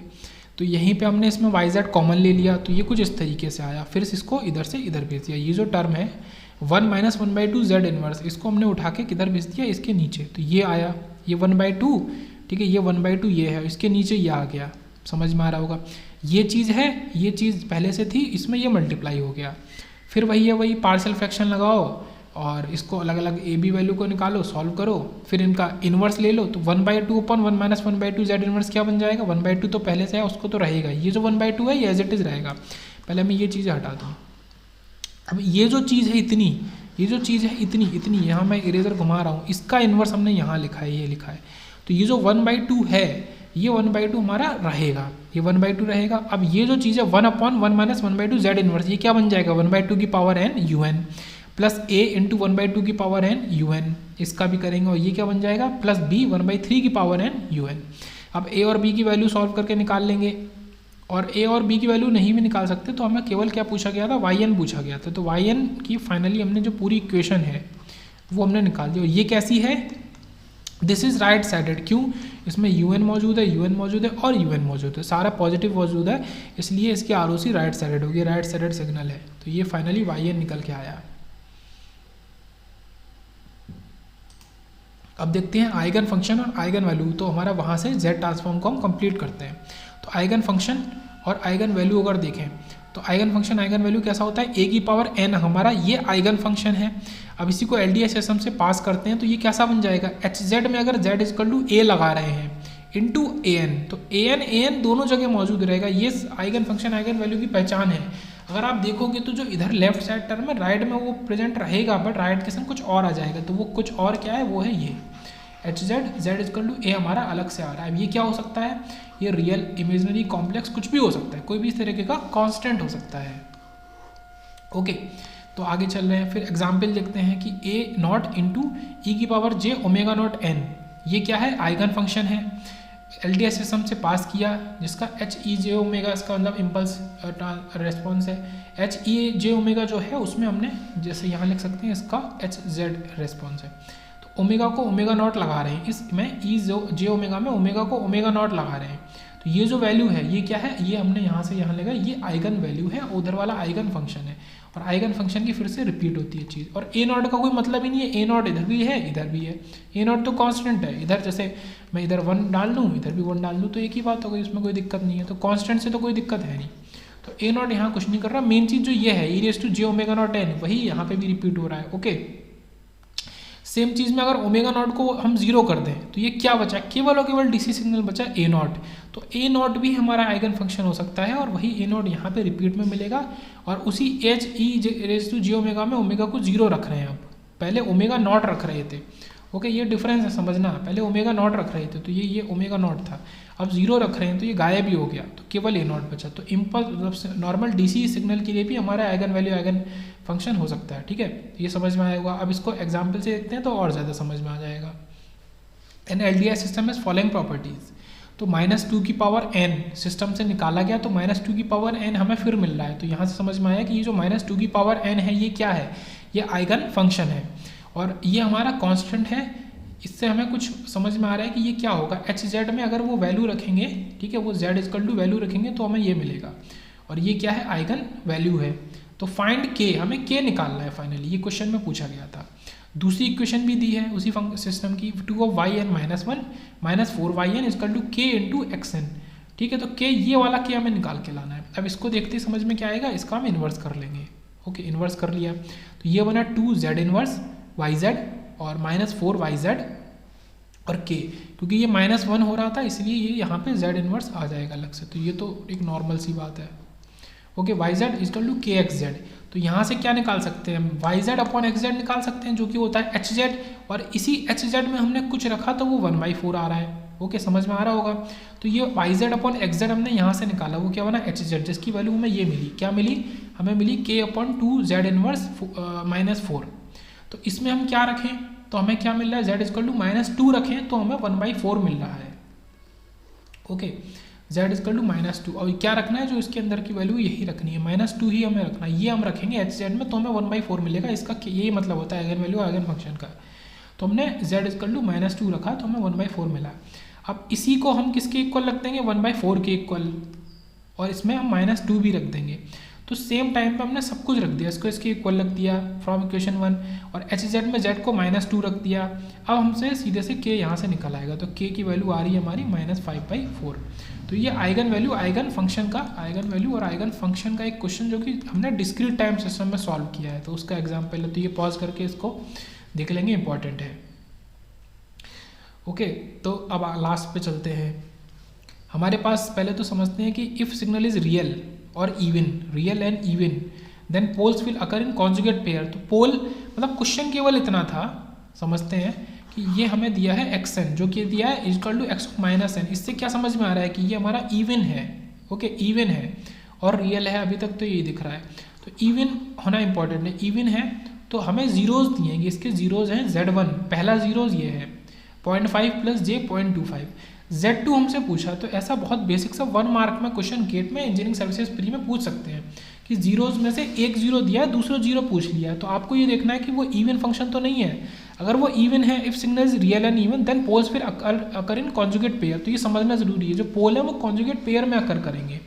तो यहीं पे हमने इसमें वाई जेड कॉमन ले लिया, तो ये कुछ इस तरीके से आया, फिर इसको इधर से इधर भेज दिया। ये जो टर्म है one minus one by two z inverse, इसको हमने उठा के किधर भेज दिया, इसके नीचे, तो ये आया, ये वन बाई टू, ठीक है, ये वन बाई टू ये है, इसके नीचे ये आ गया, समझ में आ रहा होगा। ये चीज़ है, ये चीज़ पहले से थी, इसमें ये मल्टीप्लाई हो गया। फिर वही है, वही पार्शियल फ्रैक्शन लगाओ और इसको अलग अलग ए बी वैल्यू को निकालो, सॉल्व करो, फिर इनका इन्वर्स ले लो, तो one by two upon one minus one by two Z inverse क्या बन जाएगा, वन बाई टू तो पहले से है, उसको तो रहेगा, ये जो वन बाई टू है ये एज इट इज़ रहेगा। पहले मैं ये चीज़ें हटा दूँ। अब ये जो चीज़ है इतनी, ये जो चीज़ है इतनी इतनी, यहाँ मैं इरेजर घुमा रहा हूँ, इसका इन्वर्स हमने यहाँ लिखा है, ये लिखा है, तो ये जो वन बाई टू है, ये वन बाई टू हमारा रहेगा, ये वन बाई टू रहेगा। अब ये जो चीज़ है one upon one minus one by two z inverse, ये क्या बन जाएगा, वन बाई टू की power N you n plus a into one by two की पावर एन यू एन, इसका भी करेंगे, और ये क्या बन जाएगा, plus b one by three की पावर एन यू एन। अब ए और बी की वैल्यू सॉल्व करके निकाल लेंगे, और ए और बी की वैल्यू नहीं भी निकाल सकते तो हमें केवल क्या पूछा गया था, वाई एन पूछा गया था। तो वाई एन की फाइनली हमने जो पूरी इक्वेशन है वो हमने निकाल दी, और ये कैसी है, दिस इज राइट साइडेड, क्यों, इसमें यू एन मौजूद है, यू एन मौजूद है और यू एन मौजूद है, सारा पॉजिटिव मौजूद है, इसलिए इसकी आर ओ सी राइट साइडेड होगी, राइट साइडेड सिग्नल है। तो ये फाइनली वाई एन निकल के आया। अब देखते हैं आइगन फंक्शन और आइगन वैल्यू, तो हमारा वहाँ से जेड ट्रांसफॉर्म को हम कंप्लीट करते हैं। तो आइगन फंक्शन और आइगन वैल्यू अगर देखें तो आइगन फंक्शन आइगन वैल्यू कैसा होता है, ए की पावर एन हमारा ये आइगन फंक्शन है। अब इसी को LDS सिस्टम से पास करते हैं तो ये कैसा बन जाएगा, एच जेड में अगर जेड इजकल टू ए लगा रहे हैं इंटू ए एन, तो ए एन दोनों जगह मौजूद रहेगा। ये आइगन फंक्शन आइगन वैल्यू की पहचान है। अगर आप देखोगे तो जो इधर लेफ्ट साइड टर्म है राइट में वो प्रेजेंट रहेगा, बट राइट के संग कुछ और आ जाएगा, तो वो कुछ और क्या है, वो है ये H Z, Z equal to A हमारा अलग से आ रहा है। अब ये क्या हो सकता है, ये रियल, इमेजिनरी, कॉम्प्लेक्स कुछ भी हो सकता है, कोई भी इस तरीके का कांस्टेंट हो सकता है। ओके, तो आगे चल रहे हैं, फिर एग्जाम्पल देखते हैं कि ए नॉट इंटू ई की power J omega not N, ये क्या है, आइगन फंक्शन है। LDS सिस्टम से पास किया जिसका एच ई जे ओमेगा, इसका मतलब इम्पल्स रेस्पॉन्स है। एच ई जे ओमेगा जो है उसमें हमने जैसे यहाँ लिख सकते हैं इसका एच जेड रेस्पॉन्स है। तो ओमेगा को ओमेगा नॉट लगा रहे हैं, इसमें ई जे ओमेगा में ओमेगा को ओमेगा नॉट लगा रहे हैं। तो ये जो वैल्यू है ये क्या है, ये हमने यहाँ से यहाँ लगा, ये आइगन वैल्यू है, उधर वाला आइगन फंक्शन है। और आइगन फंक्शन की फिर से रिपीट होती है चीज़। और ए नॉट का कोई मतलब ही नहीं है, ए नॉट इधर भी है इधर भी है, ए नॉट तो कांस्टेंट है। इधर जैसे मैं इधर 1 डाल दूँ इधर भी 1 डाल दूँ तो एक ही बात हो गई, इसमें कोई दिक्कत नहीं है। तो कांस्टेंट से तो कोई दिक्कत है नहीं, तो ए नॉट यहाँ कुछ नहीं कर रहा। मेन चीज़ जो ये है e raise to j omega not n, वही यहाँ पे भी रिपीट हो रहा है। ओके, सेम चीज़ में अगर ओमेगा नॉट को हम 0 कर दें तो ये क्या बचा, केवल और केवल DC सिग्नल बचा ए नॉट। तो ए नॉट भी हमारा आइगन फंक्शन हो सकता है और वही ए नॉट यहाँ पे रिपीट में मिलेगा। और उसी h e raise to j omega में ओमेगा को 0 रख रहे हैं, अब पहले ओमेगा नॉट रख रहे थे। ओके, ये डिफरेंस है समझना, पहले ओमेगा नॉट रख रहे थे तो ये ओमेगा नॉट था, अब 0 रख रहे हैं तो ये गायब ही हो गया, तो केवल ए नॉट बचा। तो इम्पल्स नॉर्मल DC सिग्नल के लिए भी हमारा आइगन वैल्यू आइगन फंक्शन हो सकता है। ठीक है, ये समझ में आया होगा। अब इसको एग्जाम्पल से देखते हैं तो और ज़्यादा समझ में आ जाएगा। An LDS system is following properties, तो -2 की पावर n सिस्टम से निकाला गया तो -2 की पावर n हमें फिर मिल रहा है। तो यहाँ से समझ में आया कि ये जो -2 की पावर n है ये क्या है, ये आइगन फंक्शन है और ये हमारा कांस्टेंट है। इससे हमें कुछ समझ में आ रहा है कि ये क्या होगा, एच जेड में अगर वो वैल्यू रखेंगे, ठीक है, वो जेड इजकल टू वैल्यू रखेंगे तो हमें ये मिलेगा। और ये क्या है, आइगन वैल्यू है। तो फाइंड के, हमें के निकालना है फाइनली, ये क्वेश्चन में पूछा गया था। दूसरी इक्वेशन भी दी है उसी सिस्टम की, 2 of yn - 1 - 4yn is equal to के इंटू xn। ठीक है, तो के, ये वाला के हमें निकाल के लाना है। अब इसको देखते समझ में क्या आएगा, इसका हम इन्वर्स कर लेंगे। ओके, इन्वर्स कर लिया तो ये बना 2z इन्वर्स yz और -4yz और k, क्योंकि ये -1 हो रहा था इसलिए ये यहाँ पे z इन्वर्स आ जाएगा अलग से, तो ये तो एक नॉर्मल सी बात है। Okay, yz is equal to kxz, तो यहाँ से क्या निकाल सकते हैं हम, yz अपॉन xz निकाल सकते हैं जो कि होता है hz, और इसी hz में हमने कुछ रखा तो वो 1/4 आ रहा है। ओके, समझ में आ रहा होगा। तो ये yz अपॉन xz हमने यहाँ से निकाला, वो क्या बना hz, जिसकी वैल्यू हमें ये मिली, क्या मिली, हमें मिली k अपॉन 2z इन्वर्स -4। तो इसमें हम क्या रखें, तो हमें क्या मिल रहा है, z इजकल टू -2 रखें तो हमें 1/4 मिल रहा है। ओके, z इजकल टू -2, और क्या रखना है, जो इसके अंदर की वैल्यू यही रखनी है, -2 ही हमें रखना है। ये हम रखेंगे hz में तो हमें 1/4 मिलेगा, इसका यही मतलब होता है आइगन वैल्यू आइगन फंक्शन का। तो हमने z इजकल टू -2 रखा तो हमें 1/4 मिला। अब इसी को हम किसके इक्वल रख देंगे, 1/4 के इक्वल, और इसमें हम -2 भी रख देंगे। तो सेम टाइम पे हमने सब कुछ रख दिया, इसको इसके इक्वल रख दिया फ्रॉम इक्वेशन 1, और hz में z को -2 रख दिया। अब हमसे सीधे से k यहाँ से निकल आएगा, तो k की वैल्यू आ रही है हमारी -5/4। तो ये आइगन वैल्यू आइगन फंक्शन का, आइगन वैल्यू और आइगन फंक्शन का एक क्वेश्चन जो कि हमने डिस्क्रीट टाइम सिस्टम में सॉल्व किया है, तो उसका एग्जाम्पल है। तो ये पॉज करके इसको देख लेंगे, इंपॉर्टेंट है। ओके, तो अब लास्ट पे चलते हैं। हमारे पास पहले तो समझते हैं कि इफ़ सिग्नल इज रियल और even, real and even, then poles will occur in conjugate pair. तो पोल मतलब क्वेश्चन केवल इतना था, समझते हैं कि ये हमें दिया है xn, जो कि दिया है इक्वल टू x -n। इससे क्या समझ में आ रहा है कि ये हमारा इवन है। ओके, इवन है और रियल है, अभी तक तो ये दिख रहा है। तो इवन होना इंपॉर्टेंट है, इवन है तो हमें जीरोज दिएंगे, इसके जीरोज हैं z1, पहला जीरोज ये है 0.5 + j 0.25। Z2 हमसे पूछा, तो ऐसा बहुत बेसिक सा 1 मार्क में क्वेश्चन गेट में इंजीनियरिंग सर्विसेज प्री में पूछ सकते हैं कि जीरोज में से एक जीरो दिया है, दूसरा जीरो पूछ लिया है, तो आपको ये देखना है कि वो इवन फंक्शन तो नहीं है। अगर वो इवन है, if signal is real and even, then poles फिर अकर इन कॉन्जुगेट पेयर। तो ये समझना जरूरी है, जो पोल है वो कॉन्जुगेट पेयर में अकर करेंगे।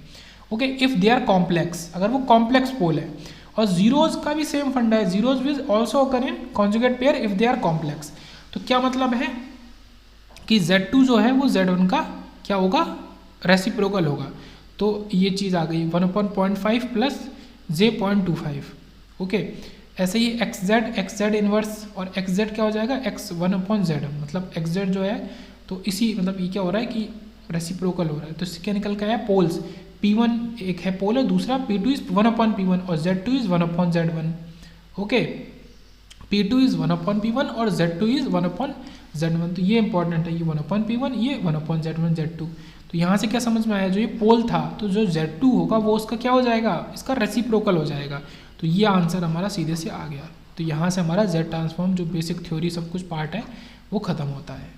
Okay, if they are complex, अगर वो कॉम्प्लेक्स पोल है, और जीरोज का भी सेम फंडा है, zeros will also occur in conjugate pair if they are complex. तो तो क्या मतलब है कि Z2 जो है वो Z1 का क्या होगा, रेसिप्रोकल होगा। तो ये चीज़ आ गई 1/0.5 प्लस J0.25। ओके, ऐसे ही XZ इनवर्स और XZ क्या हो जाएगा, X1/Z, मतलब XZ जो है तो इसी मतलब ये क्या हो रहा है कि रेसिप्रोकल हो रहा है। तो इससे क्या निकल के आया, पोल्स P1 एक है पोल है, दूसरा P2 इज 1/P1 और Z2 is 1/Z1। Okay, P2 is 1/P1 और Z2 इज 1/Z1। तो ये इंपॉर्टेंट है, ये 1/P1, ये 1/Z1 Z2। तो यहाँ से क्या समझ में आया, जो ये पोल था तो जो Z2 होगा वो उसका क्या हो जाएगा, इसका रेसिप्रोकल हो जाएगा। तो ये आंसर हमारा सीधे से आ गया। तो यहाँ से हमारा Z ट्रांसफॉर्म जो बेसिक थ्योरी सब कुछ पार्ट है वो खत्म होता है।